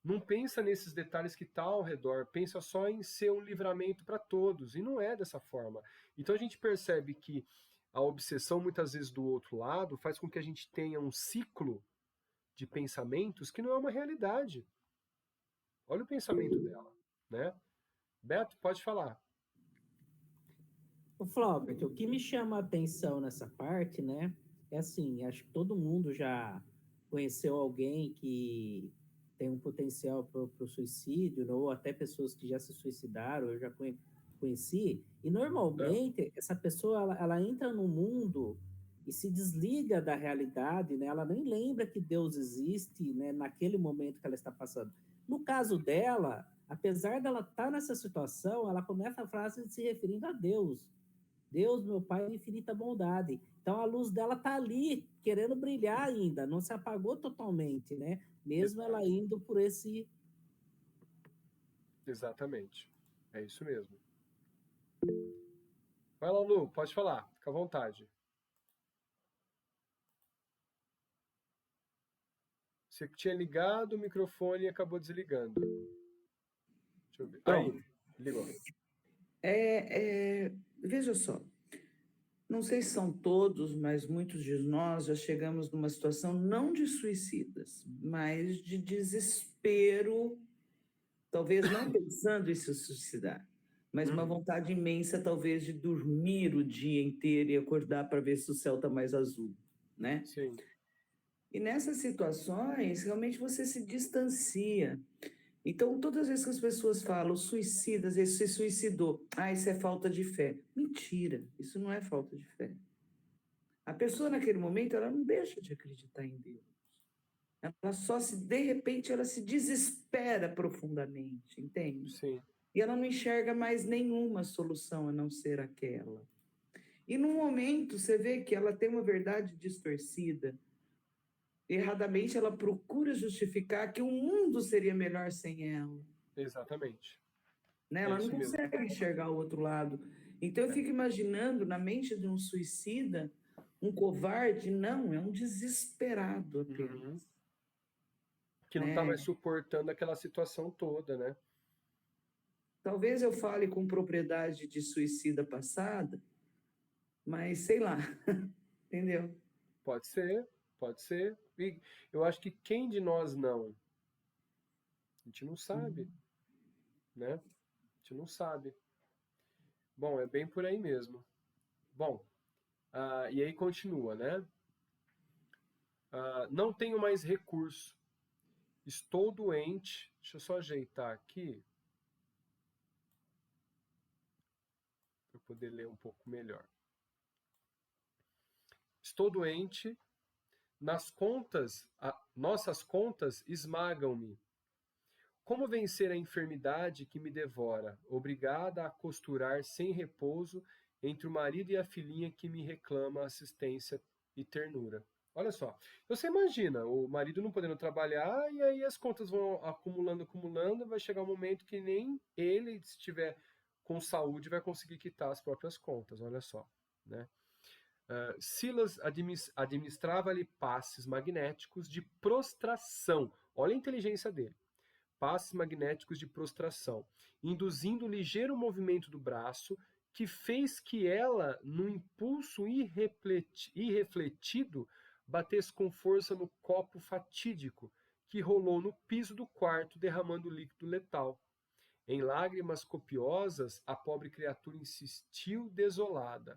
não pensa nesses detalhes que está ao redor, pensa só em ser um livramento para todos, e não é dessa forma. Então a gente percebe que a obsessão, muitas vezes do outro lado, faz com que a gente tenha um ciclo de pensamentos que não é uma realidade. Olha o pensamento dela, né? Beto, pode falar. O Flaubert, o que me chama a atenção nessa parte, né, é assim, acho que todo mundo já conheceu alguém que tem um potencial para o suicídio, ou até pessoas que já se suicidaram, eu já conheci, e normalmente essa pessoa, ela entra no mundo e se desliga da realidade, né? Ela nem lembra que Deus existe, né? Naquele momento que ela está passando. No caso dela, apesar dela estar nessa situação, ela começa a frase se referindo a Deus. Deus, meu Pai, de infinita bondade. Então a luz dela está ali, querendo brilhar ainda, não se apagou totalmente, né? Mesmo ela indo por esse. Exatamente. É isso mesmo. Vai lá, Lu, pode falar, fica à vontade. Você tinha ligado o microfone e acabou desligando. Deixa eu ver. Aí, ligou. Veja só, não sei se são todos, mas muitos de nós já chegamos numa situação não de suicidas, mas de desespero, talvez não pensando em se suicidar, mas uma vontade imensa, talvez, de dormir o dia inteiro e acordar para ver se o céu está mais azul, né? Sim. E nessas situações, realmente você se distancia. Então, todas as vezes que as pessoas falam suicidas, você se suicidou, isso é falta de fé. Mentira, isso não é falta de fé. A pessoa, naquele momento, ela não deixa de acreditar em Deus. Ela só se, de repente, ela se desespera profundamente, entende? Sim. E ela não enxerga mais nenhuma solução a não ser aquela. E num momento, você vê que ela tem uma verdade distorcida. Erradamente, ela procura justificar que o mundo seria melhor sem ela. Exatamente. Né? É Ela não isso mesmo. consegue enxergar o outro lado. Então, eu fico imaginando, na mente de um suicida, um covarde, não, é um desesperado apenas. Que não está mais suportando aquela situação toda, né? Talvez eu fale com propriedade de suicida passada, mas sei lá, entendeu? Pode ser, pode ser. E eu acho que quem de nós não? A gente não sabe, né? A gente não sabe. Bom, é bem por aí mesmo. Bom, e aí continua, né? Não tenho mais recurso. Estou doente. Deixa eu só ajeitar aqui para eu poder ler um pouco melhor. Estou doente. Nossas contas esmagam-me. Como vencer a enfermidade que me devora, obrigada a costurar sem repouso entre o marido e a filhinha que me reclama assistência e ternura? Olha só, você imagina o marido não podendo trabalhar e aí as contas vão acumulando, acumulando, vai chegar um momento que nem ele, se estiver com saúde, vai conseguir quitar as próprias contas, olha só, né? Silas administrava-lhe passes magnéticos de prostração. Olha a inteligência dele. Passes magnéticos de prostração, induzindo um ligeiro movimento do braço que fez que ela, num impulso irrefletido, batesse com força no copo fatídico que rolou no piso do quarto, derramando líquido letal. Em lágrimas copiosas, a pobre criatura insistiu desolada.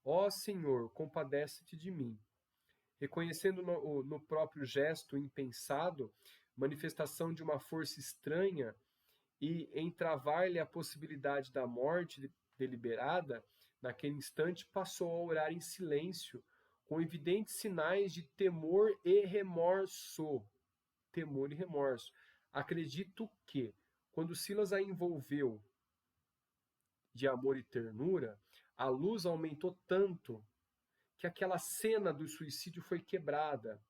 Ó Senhor, compadece-te de mim. Reconhecendo no próprio gesto impensado, manifestação de uma força estranha, e entravar-lhe a possibilidade da morte deliberada, naquele instante passou a orar em silêncio, com evidentes sinais de temor e remorso. Temor e remorso. Acredito que, quando Silas a envolveu de amor e ternura, a luz aumentou tanto que aquela cena do suicídio foi quebrada.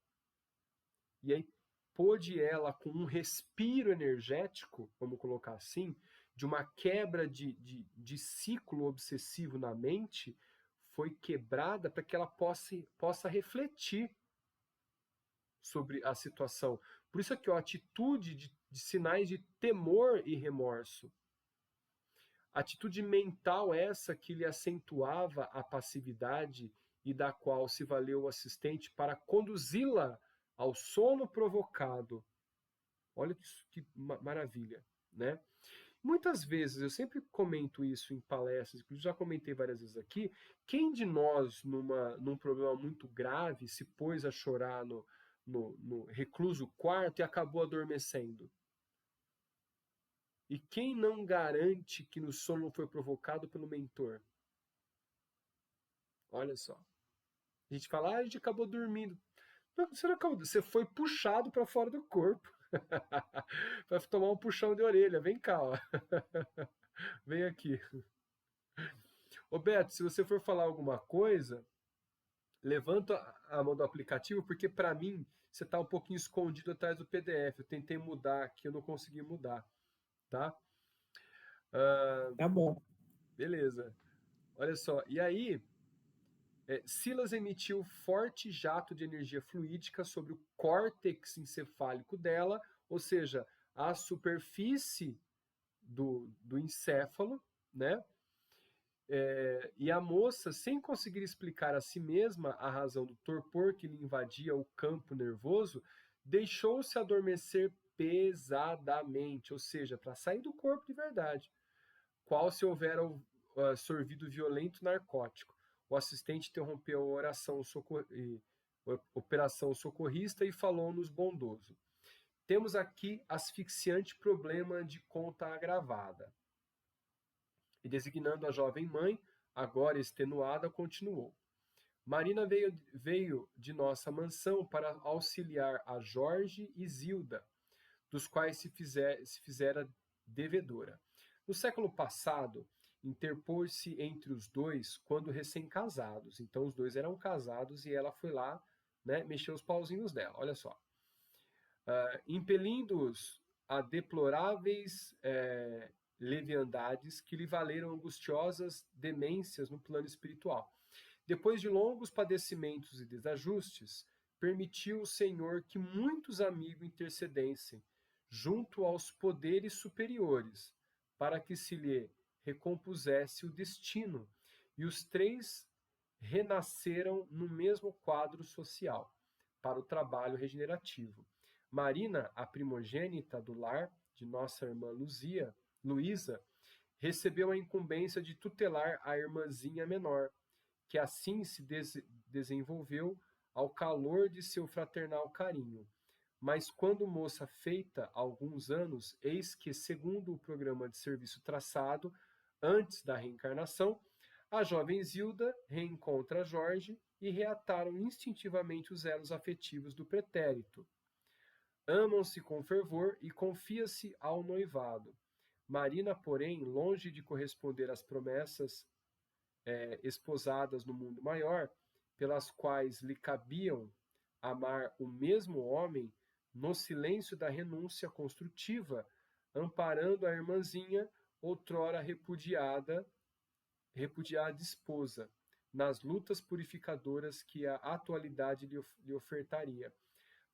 E aí pôde ela, com um respiro energético, vamos colocar assim, de uma quebra de ciclo obsessivo na mente, foi quebrada para que ela possa refletir sobre a situação. Por isso aqui, ó, atitude de sinais de temor e remorso. Atitude mental essa que lhe acentuava a passividade e da qual se valeu o assistente para conduzi-la ao sono provocado. Olha que maravilha, né? Muitas vezes, eu sempre comento isso em palestras, inclusive já comentei várias vezes aqui, quem de nós, num problema muito grave, se pôs a chorar no recluso quarto e acabou adormecendo? E quem não garante que no sono foi provocado pelo mentor? Olha só. A gente fala, a gente acabou dormindo. Não, você não acabou, você foi puxado para fora do corpo. Vai tomar um puxão de orelha. Vem cá, ó. Vem aqui. Ô Beto, se você for falar alguma coisa, levanta a mão do aplicativo, porque para mim você está um pouquinho escondido atrás do PDF. Eu tentei mudar aqui, eu não consegui mudar, tá? Tá bom. Beleza. Olha só. E aí, Silas emitiu forte jato de energia fluídica sobre o córtex encefálico dela, ou seja, a superfície do encéfalo, né? E a moça, sem conseguir explicar a si mesma a razão do torpor que lhe invadia o campo nervoso, deixou-se adormecer pesadamente, ou seja, para sair do corpo de verdade, qual se houvera sorvido violento narcótico. O assistente interrompeu a operação socorrista e falou-nos bondoso. Temos aqui asfixiante problema de conta agravada. E designando a jovem mãe, agora extenuada, continuou. Marina veio de nossa mansão para auxiliar a Jorge e Zilda, dos quais se fizera devedora. No século passado, interpôs-se entre os dois quando recém-casados. Então, os dois eram casados e ela foi lá, né, mexer os pauzinhos dela. Olha só. Impelindo-os a deploráveis leviandades que lhe valeram angustiosas demências no plano espiritual. Depois de longos padecimentos e desajustes, permitiu o Senhor que muitos amigos intercedessem junto aos poderes superiores, para que se lhe recompusesse o destino, e os três renasceram no mesmo quadro social, para o trabalho regenerativo. Marina, a primogênita do lar de nossa irmã Luísa, recebeu a incumbência de tutelar a irmãzinha menor, que assim se desenvolveu ao calor de seu fraternal carinho. Mas quando moça feita há alguns anos, eis que, segundo o programa de serviço traçado antes da reencarnação, a jovem Zilda reencontra Jorge e reataram instintivamente os elos afetivos do pretérito. Amam-se com fervor e confia-se ao noivado. Marina, porém, longe de corresponder às promessas esposadas no mundo maior, pelas quais lhe cabiam amar o mesmo homem, no silêncio da renúncia construtiva, amparando a irmãzinha, outrora repudiada esposa, nas lutas purificadoras que a atualidade lhe ofertaria.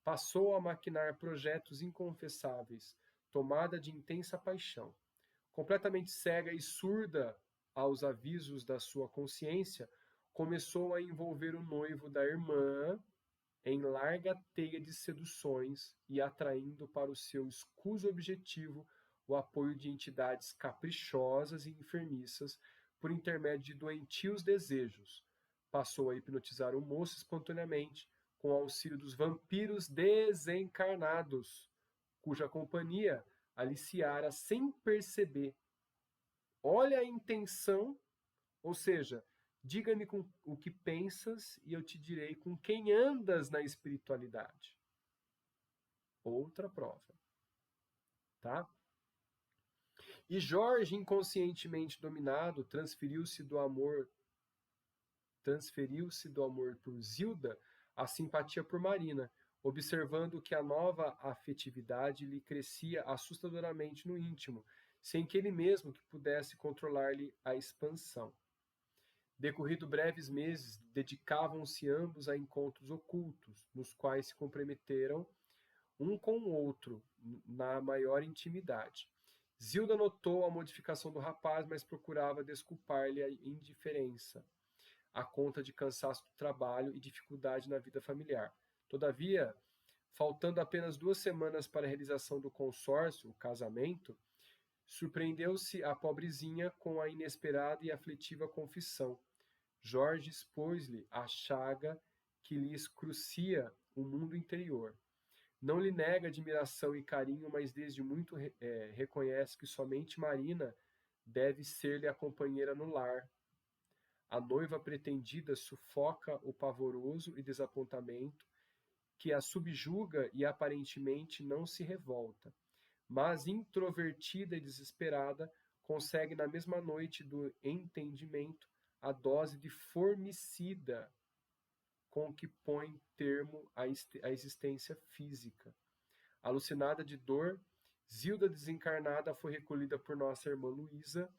Passou a maquinar projetos inconfessáveis, tomada de intensa paixão. Completamente cega e surda aos avisos da sua consciência, começou a envolver o noivo da irmã em larga teia de seduções e atraindo para o seu escuso objetivo o apoio de entidades caprichosas e enfermiças por intermédio de doentios desejos. Passou a hipnotizar o moço espontaneamente, com o auxílio dos vampiros desencarnados, cuja companhia aliciara sem perceber. Olha a intenção, ou seja, diga-me o que pensas e eu te direi com quem andas na espiritualidade. Outra prova. Tá? E Jorge, inconscientemente dominado, transferiu-se do amor por Zilda à simpatia por Marina, observando que a nova afetividade lhe crescia assustadoramente no íntimo, sem que ele mesmo que pudesse controlar-lhe a expansão. Decorrido breves meses, dedicavam-se ambos a encontros ocultos, nos quais se comprometeram um com o outro, na maior intimidade. Zilda notou a modificação do rapaz, mas procurava desculpar-lhe a indiferença, à conta de cansaço do trabalho e dificuldade na vida familiar. Todavia, faltando apenas 2 semanas para a realização do consórcio, o casamento, surpreendeu-se a pobrezinha com a inesperada e aflitiva confissão. Jorge expôs-lhe a chaga que lhe escrucia o mundo interior. Não lhe nega admiração e carinho, mas desde muito reconhece que somente Marina deve ser-lhe a companheira no lar. a noiva pretendida sufoca o pavoroso e desapontamento, que a subjuga e aparentemente não se revolta, mas introvertida e desesperada, consegue na mesma noite do entendimento a dose de formicida com que põe termo à existência física. Alucinada de dor, Zilda desencarnada foi recolhida por nossa irmã Luísa,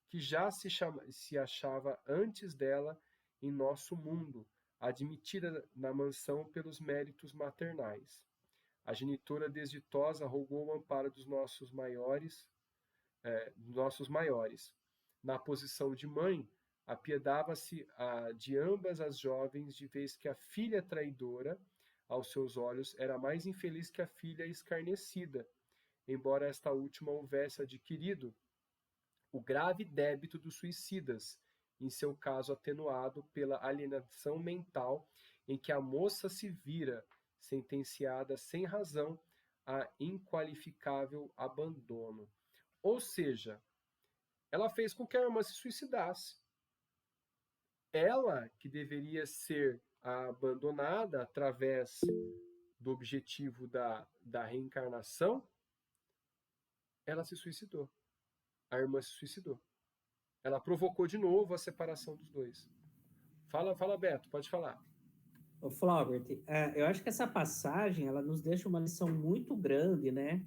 que já se achava antes dela em nosso mundo, admitida na mansão pelos méritos maternais. A genitora desditosa rogou o amparo dos nossos maiores. Na posição de mãe, apiedava-se de ambas as jovens, de vez que a filha traidora, aos seus olhos, era mais infeliz que a filha escarnecida, embora esta última houvesse adquirido o grave débito dos suicidas, em seu caso atenuado pela alienação mental em que a moça se vira, sentenciada sem razão a inqualificável abandono. Ou seja, ela fez com que a irmã se suicidasse. Ela, que deveria ser abandonada através do objetivo da reencarnação, ela se suicidou. A irmã se suicidou. Ela provocou de novo a separação dos dois. Fala, Beto, pode falar. Ô, Flaubert, eu acho que essa passagem, ela nos deixa uma lição muito grande, né?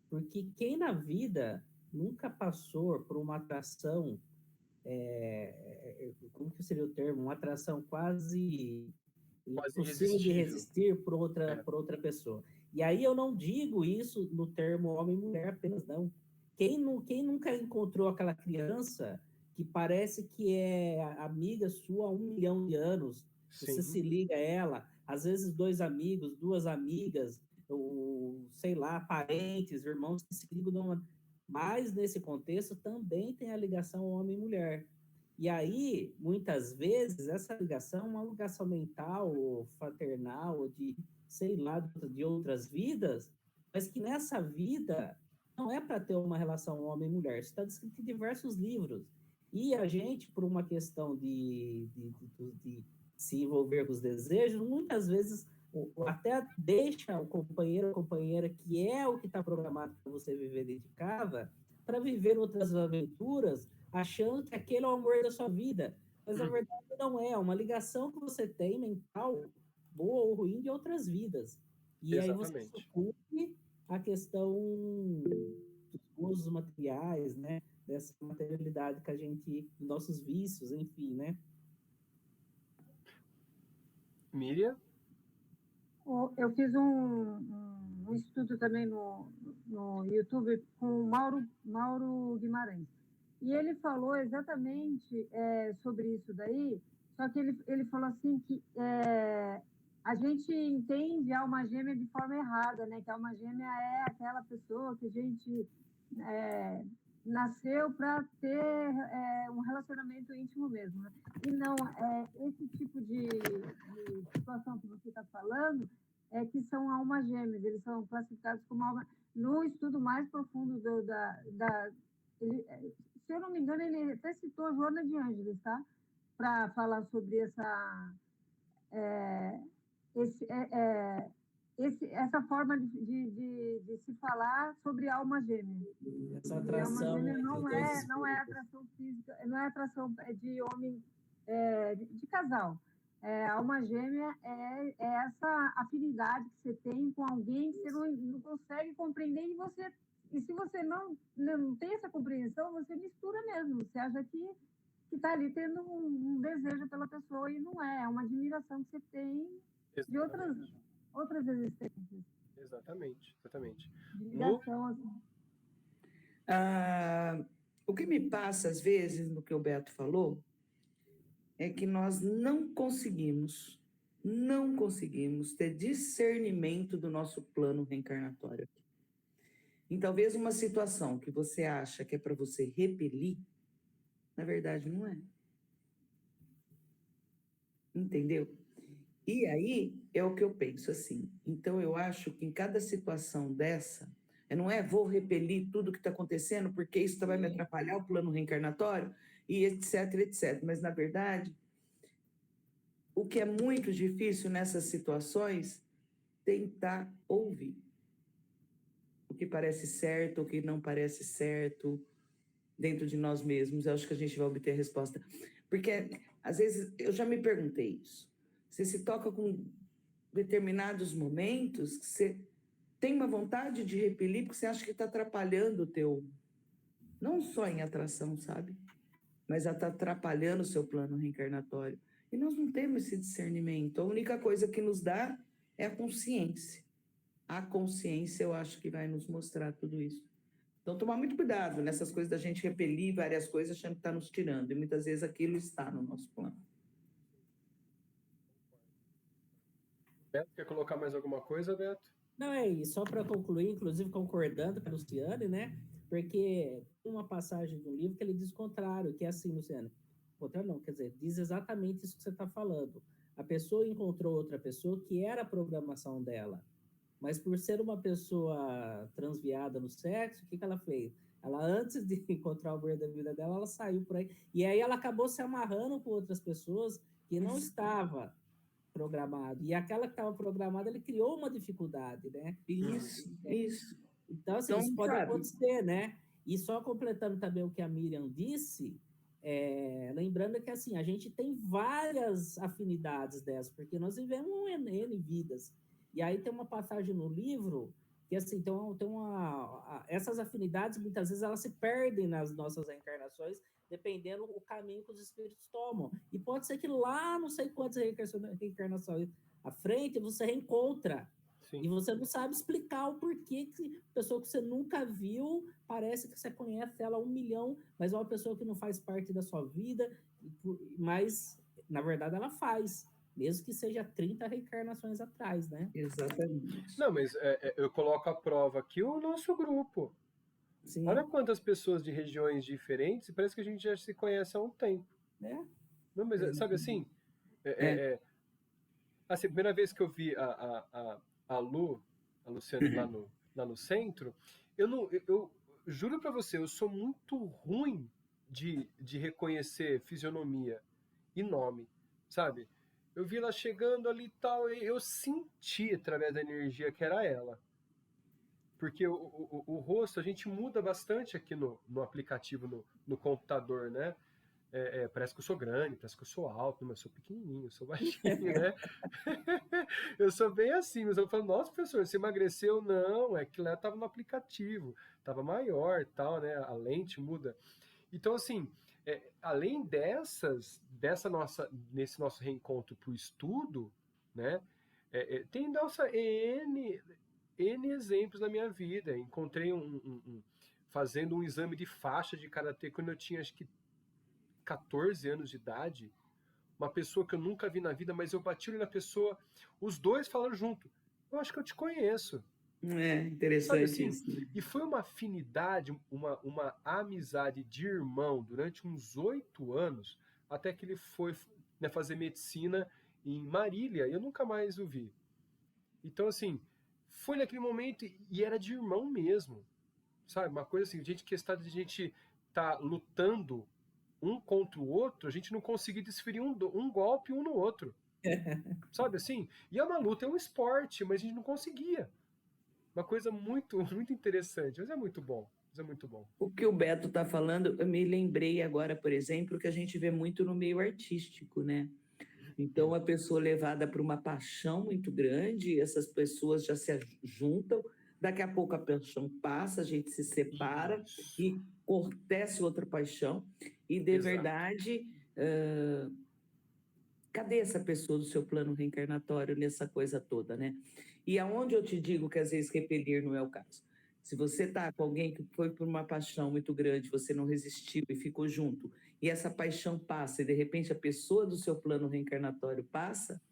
Porque quem na vida nunca passou por uma atração, como que seria o termo? Uma atração quase impossível de resistir por outra pessoa. E aí eu não digo isso no termo homem e mulher apenas, não. Quem nunca encontrou aquela criança que parece que é amiga sua há 1 milhão de anos, você se liga a ela, às vezes 2 amigos, 2 amigas, ou sei lá, parentes, irmãos que se ligam, mas nesse contexto também tem a ligação homem e mulher. E aí, muitas vezes, essa ligação é uma ligação mental, ou fraternal, ou de, sei lá, de outras vidas, mas que nessa vida não é para ter uma relação homem e mulher. Isso está descrito em diversos livros. E a gente, por uma questão de se envolver com os desejos, muitas vezes até deixa o companheiro ou companheira, que é o que está programado para você viver dentro de casa, para viver outras aventuras, achando que aquele é o amor da sua vida. Mas na verdade não é. uma ligação que você tem mental, boa ou ruim, de outras vidas. E Exatamente. Aí você sucumbe a questão dos gozos materiais, né? Dessa materialidade que a gente, nossos vícios, enfim, né? Miriam? Eu fiz um estudo também no YouTube com o Mauro Guimarães. E ele falou exatamente sobre isso daí, só que ele falou assim que a gente entende a alma gêmea de forma errada, né? Que a alma gêmea é aquela pessoa que a gente nasceu para ter um relacionamento íntimo mesmo, né? E não, esse tipo de situação que você está falando que são almas gêmeas, eles são classificados como alma. No estudo mais profundo se eu não me engano, ele até citou Joana de Ângeles, tá? Para falar sobre essa forma de se falar sobre alma gêmea. Essa atração, alma gêmea não é atração física, não é atração de homem, de casal. A alma gêmea é essa afinidade que você tem com alguém que você não consegue compreender e se você não tem essa compreensão, você mistura mesmo. Você acha que está ali tendo um desejo pela pessoa e não é. É uma admiração que você tem de outras existências. Exatamente. De ligação, assim. O que me passa, às vezes, no que o Beto falou, é que nós não conseguimos ter discernimento do nosso plano reencarnatório. Em talvez uma situação que você acha que é para você repelir, na verdade não é. Entendeu? E aí é o que eu penso assim. Então eu acho que em cada situação dessa, não é vou repelir tudo que está acontecendo porque isso vai me atrapalhar o plano reencarnatório. e etc, etc. Mas, na verdade, o que é muito difícil nessas situações, tentar ouvir o que parece certo, o que não parece certo, dentro de nós mesmos. Eu acho que a gente vai obter a resposta. Porque, às vezes, eu já me perguntei isso. Você se toca com determinados momentos que você tem uma vontade de repelir porque você acha que está atrapalhando o teu... Não só em atração, sabe? Mas está atrapalhando o seu plano reencarnatório. E nós não temos esse discernimento. A única coisa que nos dá é a consciência. A consciência, eu acho que vai nos mostrar tudo isso. Então, tomar muito cuidado nessas coisas da gente repelir várias coisas achando que está nos tirando. E muitas vezes aquilo está no nosso plano. Beto, quer colocar mais alguma coisa, Beto? Não, é isso. Só para concluir, inclusive concordando com a Luciane, né? Porque tem uma passagem do livro que ele diz o contrário, que é assim, Luciane. Contrário não, quer dizer, diz exatamente isso que você está falando. A pessoa encontrou outra pessoa que era a programação dela. Mas por ser uma pessoa transviada no sexo, o que ela fez? Ela, antes de encontrar o amor da vida dela, ela saiu por aí. E aí ela acabou se amarrando com outras pessoas que não estava programado. E aquela que estava programada, ele criou uma dificuldade, né? Isso. Então, assim, Então, isso pode sabe? acontecer, né? E só completando também o que a Miriam disse, lembrando que, assim, a gente tem várias afinidades dessas, porque nós vivemos N vidas. E aí tem uma passagem no livro que, assim, essas afinidades, muitas vezes, elas se perdem nas nossas reencarnações, dependendo do caminho que os espíritos tomam. E pode ser que lá, não sei quantas reencarnações à frente, você reencontra. Sim. E você não sabe explicar o porquê que pessoa que você nunca viu, parece que você conhece ela 1 milhão, mas é uma pessoa que não faz parte da sua vida, mas, na verdade, ela faz. Mesmo que seja 30 reencarnações atrás, né? Exatamente. Não, mas eu coloco à prova aqui o nosso grupo. Sim. Olha quantas pessoas de regiões diferentes, parece que a gente já se conhece há um tempo. Não, mas sabe assim? Assim, a primeira vez que eu vi a Luciane lá no centro, eu juro pra você, eu sou muito ruim de reconhecer fisionomia e nome, sabe? Eu vi ela chegando ali e tal, e eu senti através da energia que era ela. Porque o rosto a gente muda bastante aqui no aplicativo, no computador, né? Parece que eu sou grande, parece que eu sou alto, mas eu sou pequenininho, eu sou baixinho, né? Eu sou bem assim, mas eu falo, nossa, professor, você emagreceu? Não, é que lá estava no aplicativo, estava maior e tal, né? A lente muda. Então, assim, além nesse nosso reencontro para o estudo, né? Tem N exemplos na minha vida. Encontrei fazendo um exame de faixa de karatê quando eu tinha, acho que 14 anos de idade, uma pessoa que eu nunca vi na vida, mas eu bati na pessoa, os dois falaram junto, eu acho que eu te conheço. Interessante. Sabe assim? Isso. E foi uma afinidade, uma amizade de irmão durante uns 8 anos, até que ele foi, né, fazer medicina em Marília, e eu nunca mais o vi. Então, assim, foi naquele momento e era de irmão mesmo, sabe? Uma coisa assim, a gente tá lutando um contra o outro, a gente não conseguir desferir um golpe um no outro. Sabe assim? E é uma luta, é um esporte, mas a gente não conseguia. Uma coisa muito, muito interessante, mas é muito bom. O que o Beto está falando, eu me lembrei agora, por exemplo, que a gente vê muito no meio artístico, né? Então, a pessoa levada por uma paixão muito grande, essas pessoas já se juntam, daqui a pouco a paixão passa, a gente se separa e acontece outra paixão, e de verdade, cadê essa pessoa do seu plano reencarnatório nessa coisa toda, né? E aonde eu te digo que às vezes repelir não é o caso. Se você está com alguém que foi por uma paixão muito grande, você não resistiu e ficou junto, e essa paixão passa, e de repente a pessoa do seu plano reencarnatório passa,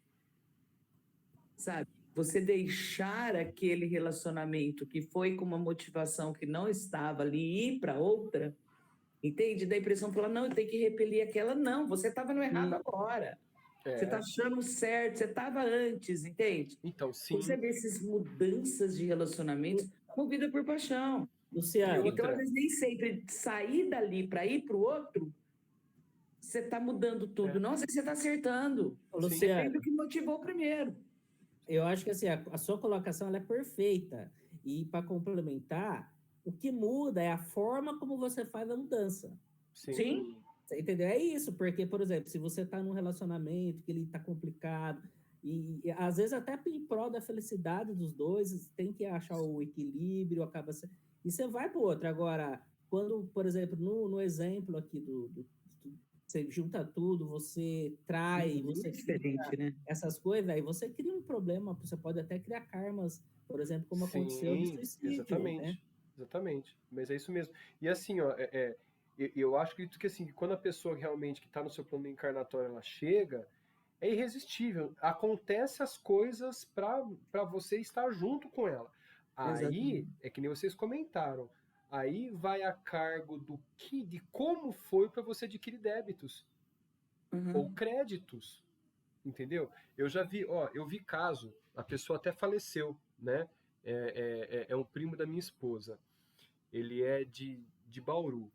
sabe? Você deixar aquele relacionamento que foi com uma motivação que não estava ali e ir para outra, entende? Da impressão de falar, não, eu tenho que repelir aquela. Não, você estava no errado agora. Você está achando certo, você estava antes, entende? Então, sim. Você vê essas mudanças de relacionamentos movida por paixão. Luciano. Então, às vezes, nem sempre sair dali para ir para o outro você está mudando tudo. Não, você está acertando. Luciano, Depende do que motivou primeiro. eu acho que assim, a sua colocação ela é perfeita. E para complementar, o que muda é a forma como você faz a mudança. Sim. Você entendeu? É isso, porque, por exemplo, se você está num relacionamento que ele está complicado, e às vezes até em prol da felicidade dos dois, tem que achar o equilíbrio, e você vai para o outro. Agora, quando, por exemplo, no exemplo aqui você junta tudo, você trai, você diferente, né? essas coisas, aí você cria um problema, você pode até criar karmas, por exemplo, como aconteceu de suicídio, exatamente, né? exatamente. Mas é isso mesmo. E assim, ó, eu acho que assim, quando a pessoa realmente que está no seu plano encarnatório ela chega, é irresistível. Acontece as coisas para você estar junto com ela. Aí, Exatamente. é que nem vocês comentaram, aí vai a cargo de como foi para você adquirir débitos ou créditos, entendeu? Eu já vi, eu vi caso, a pessoa até faleceu, né? É um primo da minha esposa. Ele é de Bauru.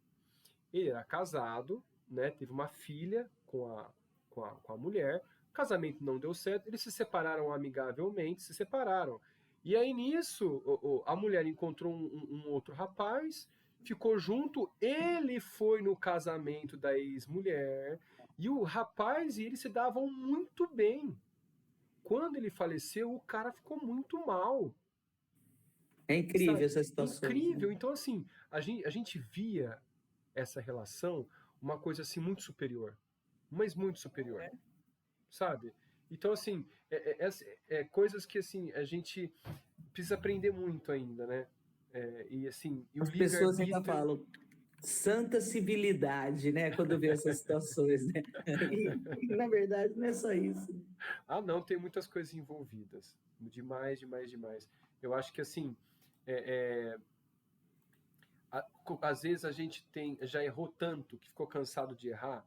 Ele era casado, né? Teve uma filha com a mulher. O casamento não deu certo. Eles se separaram amigavelmente, se separaram. E aí nisso, a mulher encontrou um outro rapaz, ficou junto. Ele foi no casamento da ex-mulher. E o rapaz e ele se davam muito bem. Quando ele faleceu, o cara ficou muito mal. É incrível Sabe? essa situação. Incrível. Então, assim, a gente via essa relação uma coisa assim muito superior. Mas muito superior. Sabe? Então, assim, coisas que assim, a gente precisa aprender muito ainda, né? E assim, e o As pessoas ainda livre-arbítrio. falam santa civilidade, né? Quando vê essas situações, né? E, na verdade, não é só isso. Ah, não, tem muitas coisas envolvidas. Demais, demais, demais. Eu acho que assim, é, às vezes a gente já errou tanto que ficou cansado de errar,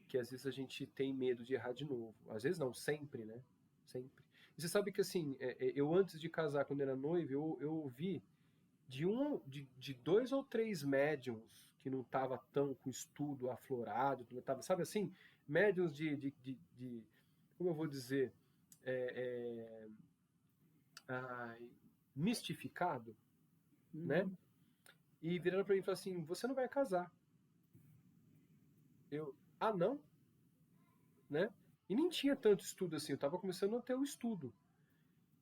que às vezes a gente tem medo de errar de novo. Às vezes não, sempre, né? Sempre. E você sabe que assim, eu antes de casar, quando era noivo, eu ouvi de 2 ou 3 médiums que não tava tão com estudo aflorado, não tava, sabe assim, médiums como eu vou dizer, é, ai, mistificado, né? E viraram para mim e falaram assim: você não vai casar. Não, né? E nem tinha tanto estudo assim, eu tava começando a ter o estudo.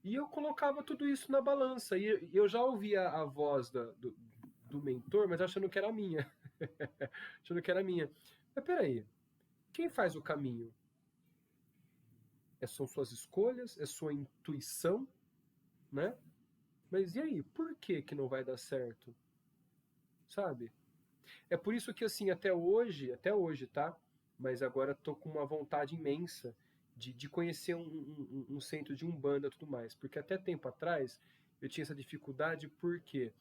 E eu colocava tudo isso na balança. E eu já ouvia a voz do mentor, mas achando que era minha. Achando que era minha. Mas peraí, quem faz o caminho? São suas escolhas? É sua intuição? Né? Mas e aí, por que não vai dar certo? Sabe? É por isso que, assim, até hoje, tá? Mas agora tô com uma vontade imensa de conhecer um centro de Umbanda e tudo mais. Porque até tempo atrás eu tinha essa dificuldade porque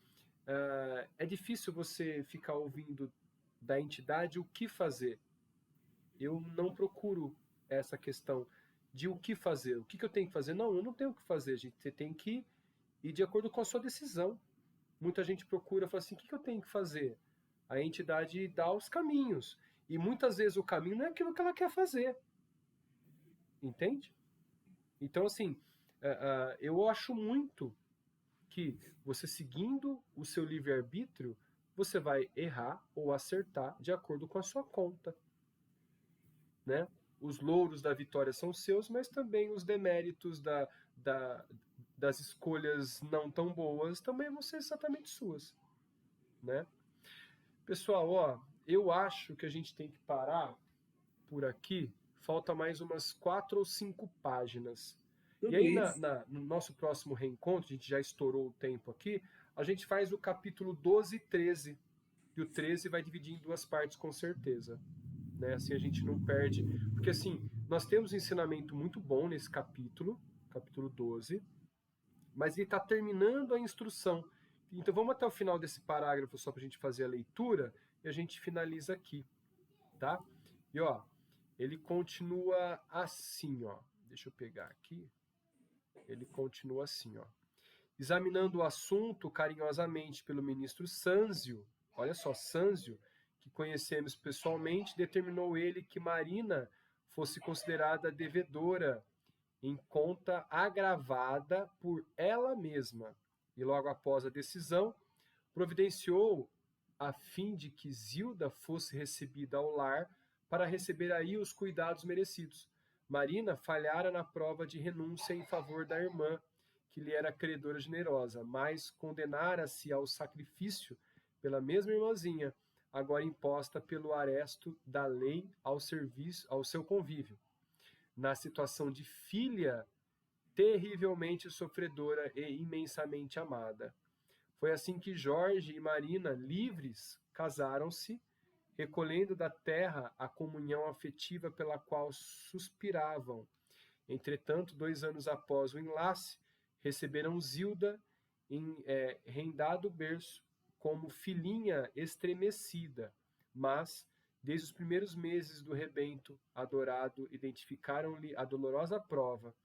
é difícil você ficar ouvindo da entidade o que fazer. Eu não procuro essa questão de o que fazer. O que eu tenho que fazer? Não, eu não tenho o que fazer, gente. Você tem que ir de acordo com a sua decisão. Muita gente procura, fala assim, o que eu tenho que fazer? A entidade dá os caminhos. E muitas vezes o caminho não é aquilo que ela quer fazer. Entende? Então, assim, eu acho muito que você seguindo o seu livre-arbítrio, você vai errar ou acertar de acordo com a sua conta. Né? Os louros da vitória são seus, mas também os deméritos das escolhas não tão boas também vão ser exatamente suas. Né? Pessoal, eu acho que a gente tem que parar por aqui. Falta mais umas 4 ou 5 páginas. Tudo E aí, isso. no nosso próximo reencontro, a gente já estourou o tempo aqui, a gente faz o capítulo 12 e 13. E o 13 vai dividir em 2 partes, com certeza. Né? Assim a gente não perde. Porque, assim, nós temos um ensinamento muito bom nesse capítulo 12, mas ele está terminando a instrução. Então vamos até o final desse parágrafo só para a gente fazer a leitura e a gente finaliza aqui, tá? E ele continua assim, Deixa eu pegar aqui. Ele continua assim, Examinando o assunto carinhosamente pelo ministro Sânzio, olha só, Sânzio, que conhecemos pessoalmente, determinou ele que Marina fosse considerada devedora em conta agravada por ela mesma. E logo após a decisão, providenciou a fim de que Zilda fosse recebida ao lar para receber aí os cuidados merecidos. Marina falhara na prova de renúncia em favor da irmã, que lhe era credora generosa, mas condenara-se ao sacrifício pela mesma irmãzinha, agora imposta pelo aresto da lei ao seu convívio. Na situação de filha terrivelmente sofredora e imensamente amada. Foi assim que Jorge e Marina, livres, casaram-se, recolhendo da terra a comunhão afetiva pela qual suspiravam. Entretanto, 2 anos após o enlace, receberam Zilda em rendado berço, como filhinha estremecida, mas, desde os primeiros meses do rebento adorado, identificaram-lhe a dolorosa prova.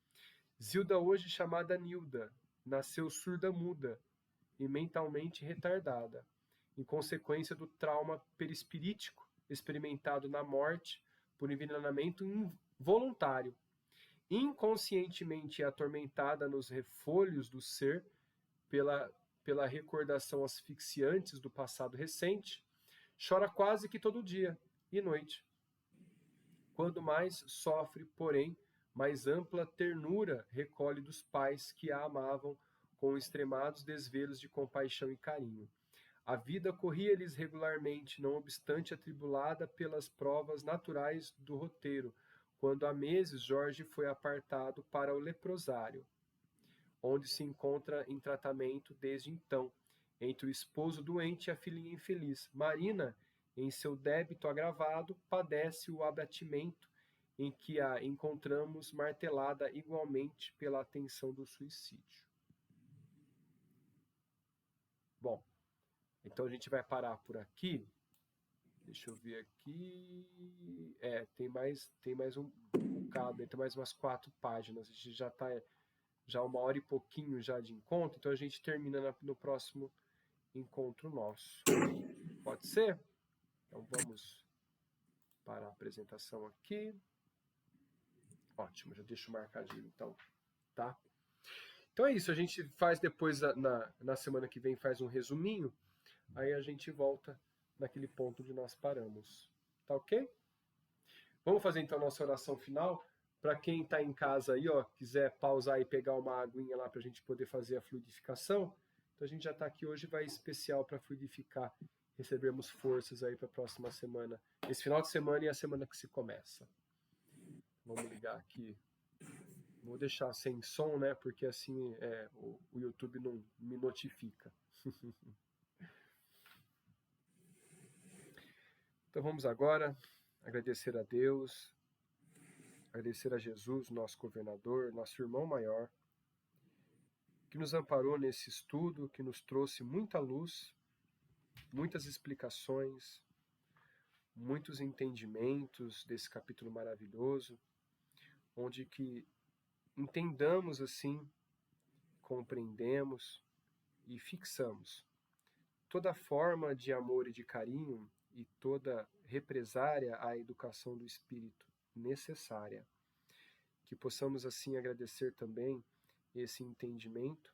Zilda, hoje chamada Nilda, nasceu surda-muda e mentalmente retardada, em consequência do trauma perispirítico experimentado na morte por envenenamento involuntário. Inconscientemente atormentada nos refolhos do ser pela recordação asfixiantes do passado recente, chora quase que todo dia e noite. Quando mais sofre, porém, mais ampla ternura recolhe dos pais que a amavam com extremados desvelos de compaixão e carinho. A vida corria-lhes regularmente, não obstante atribulada pelas provas naturais do roteiro, quando há meses Jorge foi apartado para o leprosário, onde se encontra em tratamento desde então, entre o esposo doente e a filhinha infeliz. Marina, em seu débito agravado, padece o abatimento, em que a encontramos martelada igualmente pela atenção do suicídio. Bom, então a gente vai parar por aqui. Deixa eu ver aqui. Tem mais um bocado, tem mais umas 4 páginas. A gente já está já 1h e pouquinho já de encontro, então a gente termina no próximo encontro nosso. Pode ser? Então vamos para a apresentação aqui. Ótimo, já deixo marcadinho então, tá? Então é isso, a gente faz depois, na semana que vem, faz um resuminho, aí a gente volta naquele ponto onde nós paramos. Tá ok? Vamos fazer então a nossa oração final. Para quem está em casa aí, ó, quiser pausar e pegar uma aguinha lá para a gente poder fazer a fluidificação, então a gente já está aqui hoje, vai especial para fluidificar, recebermos forças aí para a próxima semana, esse final de semana e a semana que se começa. Vamos ligar aqui. Vou deixar sem som, né? Porque assim o YouTube não me notifica. Então vamos agora agradecer a Deus, agradecer a Jesus, nosso governador, nosso irmão maior, que nos amparou nesse estudo, que nos trouxe muita luz, muitas explicações, muitos entendimentos desse capítulo maravilhoso, onde que entendamos assim, compreendemos e fixamos toda forma de amor e de carinho e toda represária à educação do espírito necessária. Que possamos assim agradecer também esse entendimento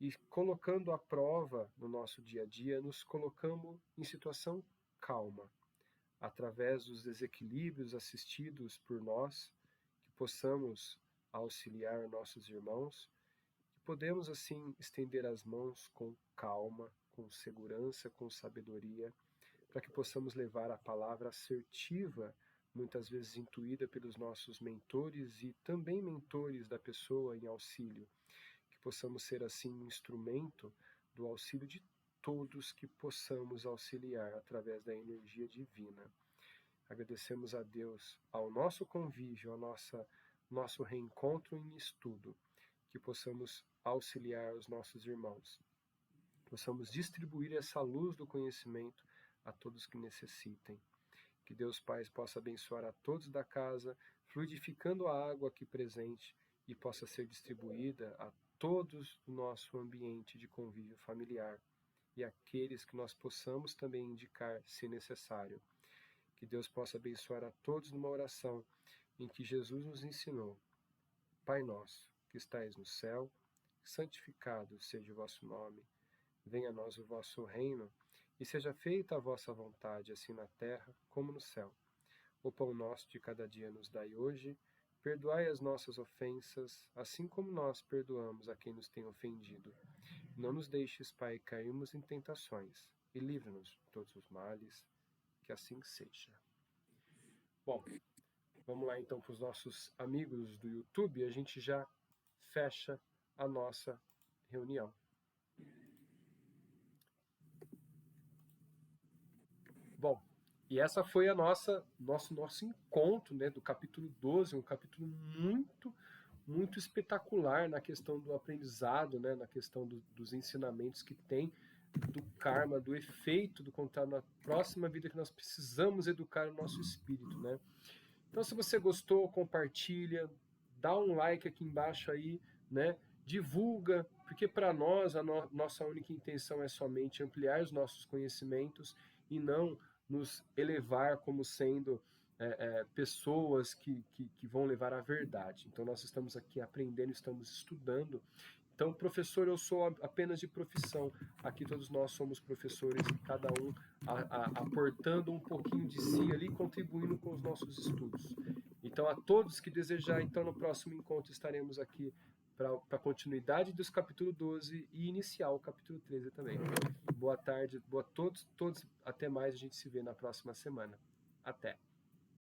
e, colocando à prova no nosso dia a dia, nos colocamos em situação calma, através dos desequilíbrios assistidos por nós, que possamos auxiliar nossos irmãos, que podemos assim estender as mãos com calma, com segurança, com sabedoria, para que possamos levar a palavra assertiva, muitas vezes intuída pelos nossos mentores e também mentores da pessoa em auxílio, que possamos ser assim um instrumento do auxílio de todos que possamos auxiliar através da energia divina. Agradecemos a Deus ao nosso convívio, ao nosso reencontro em estudo, que possamos auxiliar os nossos irmãos, possamos distribuir essa luz do conhecimento a todos que necessitem. Que Deus Pai possa abençoar a todos da casa, fluidificando a água aqui presente e possa ser distribuída a todos do nosso ambiente de convívio familiar. e aqueles que nós possamos também indicar, se necessário. Que Deus possa abençoar a todos numa oração em que Jesus nos ensinou. Pai nosso, que estais no céu, santificado seja o vosso nome. Venha a nós o vosso reino, e seja feita a vossa vontade, assim na terra como no céu. O pão nosso de cada dia nos dai hoje. Perdoai as nossas ofensas, assim como nós perdoamos a quem nos tem ofendido. Não nos deixes, Pai, cairmos em tentações, e livra-nos de todos os males. Que assim seja. Bom, vamos lá então para os nossos amigos do YouTube. A gente já fecha a nossa reunião. Bom, e essa foi a nosso encontro, né, do capítulo 12, um capítulo muito espetacular na questão do aprendizado, né, na questão dos ensinamentos que tem, do karma, do efeito do contato na próxima vida, que nós precisamos educar o nosso espírito, né? Então, se você gostou, compartilha, dá um like aqui embaixo aí, né? Divulga, porque para nós nossa única intenção é somente ampliar os nossos conhecimentos e não nos elevar como sendo pessoas que vão levar à verdade. Então, nós estamos aqui aprendendo, estamos estudando. Então, professor, eu sou apenas de profissão. Aqui todos nós somos professores, cada um aportando um pouquinho de si ali, contribuindo com os nossos estudos. Então, a todos que desejar, então, no próximo encontro estaremos aqui para a continuidade dos capítulo 12 e iniciar o capítulo 13 também. Boa tarde, boa a todos, até mais, a gente se vê na próxima semana. Até!